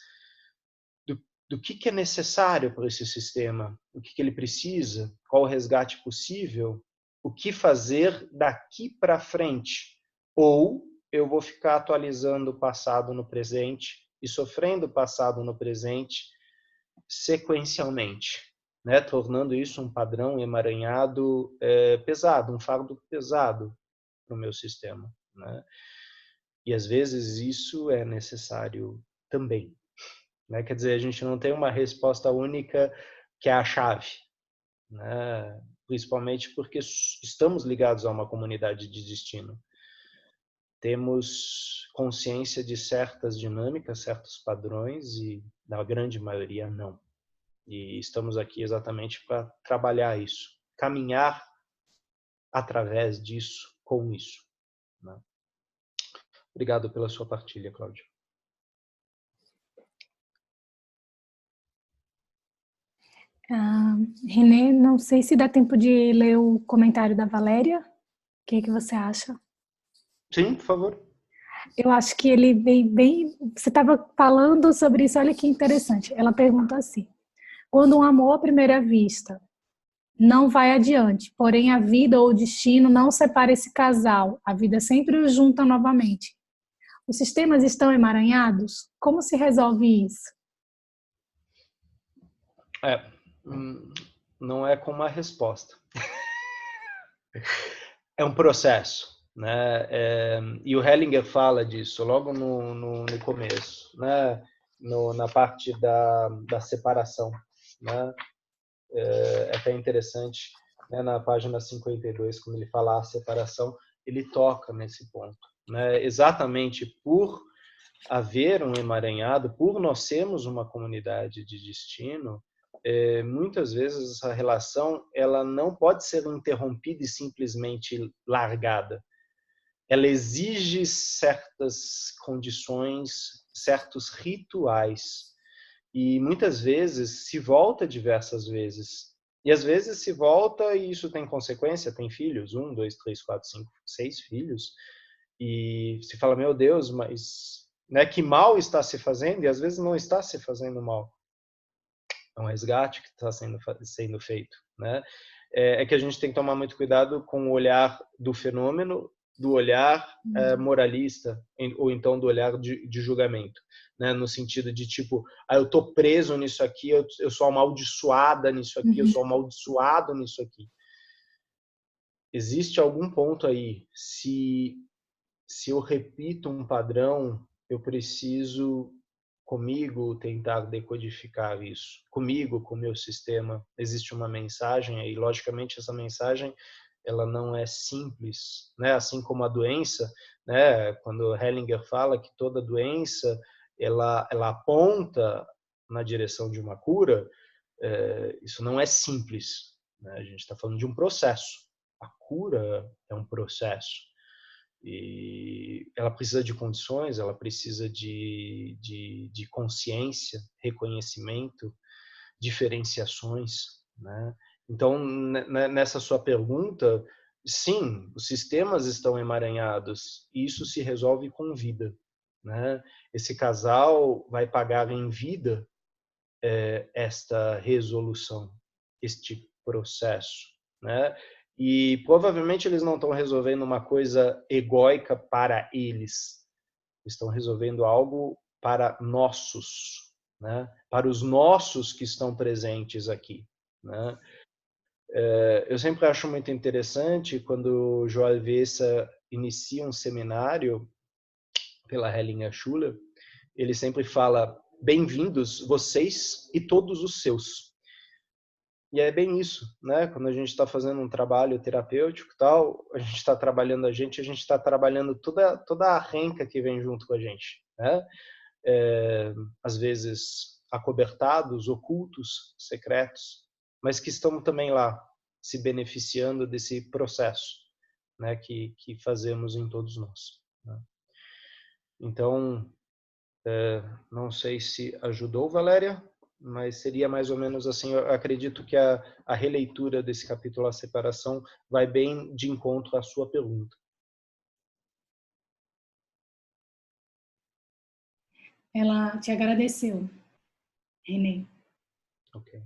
do que é necessário para esse sistema, o que ele precisa, qual o resgate possível, o que fazer daqui para frente, ou eu vou ficar atualizando o passado no presente e sofrendo o passado no presente sequencialmente, né? Tornando isso um padrão emaranhado pesado, um fardo pesado para o meu sistema, né? E às vezes isso é necessário também, né? Quer dizer, a gente não tem uma resposta única que é a chave, né? Principalmente porque estamos ligados a uma comunidade de destino. Temos consciência de certas dinâmicas, certos padrões e da grande maioria não. E estamos aqui exatamente para trabalhar isso, caminhar através disso, com isso, né? Obrigado pela sua partilha, Cláudia. Renê, não sei se dá tempo de ler o comentário da Valéria. O que você acha? Sim, por favor. Eu acho que ele vem bem... Você estava falando sobre isso, olha que interessante. Ela pergunta assim: quando um amor à primeira vista não vai adiante, porém a vida ou o destino não separa esse casal, a vida sempre os junta novamente. Os sistemas estão emaranhados? Como se resolve isso? Não é com uma resposta. É um processo, né? E o Hellinger fala disso logo no começo, né? Na parte da separação, né? É até interessante, né? Na página 52, quando ele fala a separação, ele toca nesse ponto, né? Exatamente por haver um emaranhado, por nós sermos uma comunidade de destino, muitas vezes essa relação ela não pode ser interrompida e simplesmente largada. Ela exige certas condições, certos rituais, e muitas vezes se volta diversas vezes. E às vezes se volta e isso tem consequência, tem filhos, 1, 2, 3, 4, 5, 6 filhos, e se fala, meu Deus, mas né, que mal está se fazendo, e às vezes não está se fazendo mal. É um resgate que está sendo feito, né? É que a gente tem que tomar muito cuidado com o olhar do fenômeno, do olhar moralista, ou então do olhar de julgamento, né? No sentido de tipo, eu tô preso nisso aqui, eu sou amaldiçoada nisso aqui, eu sou amaldiçoado nisso aqui. Existe algum ponto aí, se eu repito um padrão, eu preciso comigo tentar decodificar isso. Comigo, com o meu sistema, existe uma mensagem aí. Logicamente, essa mensagem ela não é simples, né? Assim como a doença, né? Quando Hellinger fala que toda doença ela aponta na direção de uma cura, isso não é simples, né? A gente está falando de um processo. A cura é um processo. E ela precisa de condições, ela precisa de consciência, reconhecimento, diferenciações, né? Então, nessa sua pergunta, sim, os sistemas estão emaranhados e isso se resolve com vida, né? Esse casal vai pagar em vida esta resolução, este processo, né? E provavelmente eles não estão resolvendo uma coisa egóica para eles, estão resolvendo algo para nossos, né? Para os nossos que estão presentes aqui, né? Eu sempre acho muito interessante quando o Joel Vessa inicia um seminário pela Hellinger Schule, ele sempre fala: bem-vindos vocês e todos os seus. E é bem isso, né? Quando a gente está fazendo um trabalho terapêutico e tal, a gente está trabalhando a gente está trabalhando toda a renca que vem junto com a gente, né? Às vezes acobertados, ocultos, secretos, mas que estão também lá, se beneficiando desse processo, né? Que fazemos em todos nós, né? Então, não sei se ajudou, Valéria, mas seria mais ou menos assim. Eu acredito que a releitura desse capítulo, a separação, vai bem de encontro à sua pergunta. Ela te agradeceu, Renê. Ok.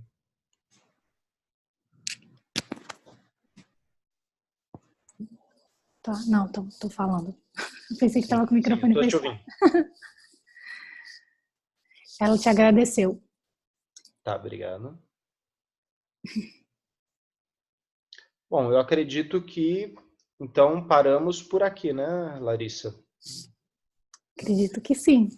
Não, tô falando. Pensei que estava com o microfone fechado. Estou te ouvindo. Ela te agradeceu. Tá, obrigado. Bom, eu acredito que, então, paramos por aqui, né, Larissa? Acredito que sim.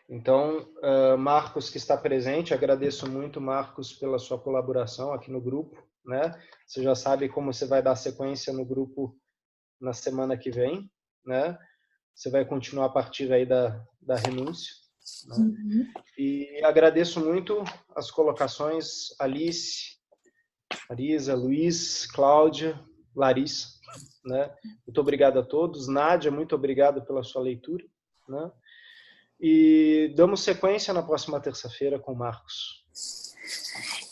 Então, Marcos, que está presente, agradeço muito, Marcos, pela sua colaboração aqui no grupo, né? Você já sabe como você vai dar sequência no grupo na semana que vem, né? Você vai continuar a partir aí da renúncia, né? E agradeço muito as colocações, Alice, Marisa, Luiz, Cláudia, Larissa, né? Muito obrigado a todos. Nádia, muito obrigado pela sua leitura, né? E damos sequência na próxima terça-feira com o Marcos.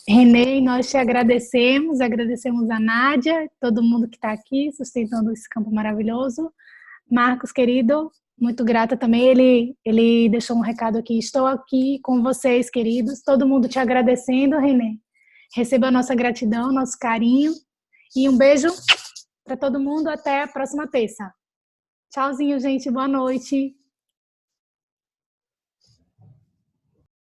Renê, nós te agradecemos a Nádia, todo mundo que está aqui sustentando esse campo maravilhoso. Marcos, querido, muito grata também, ele deixou um recado aqui, estou aqui com vocês, queridos, todo mundo te agradecendo, Renê. Receba a nossa gratidão, nosso carinho, e um beijo para todo mundo, até a próxima terça. Tchauzinho, gente, boa noite.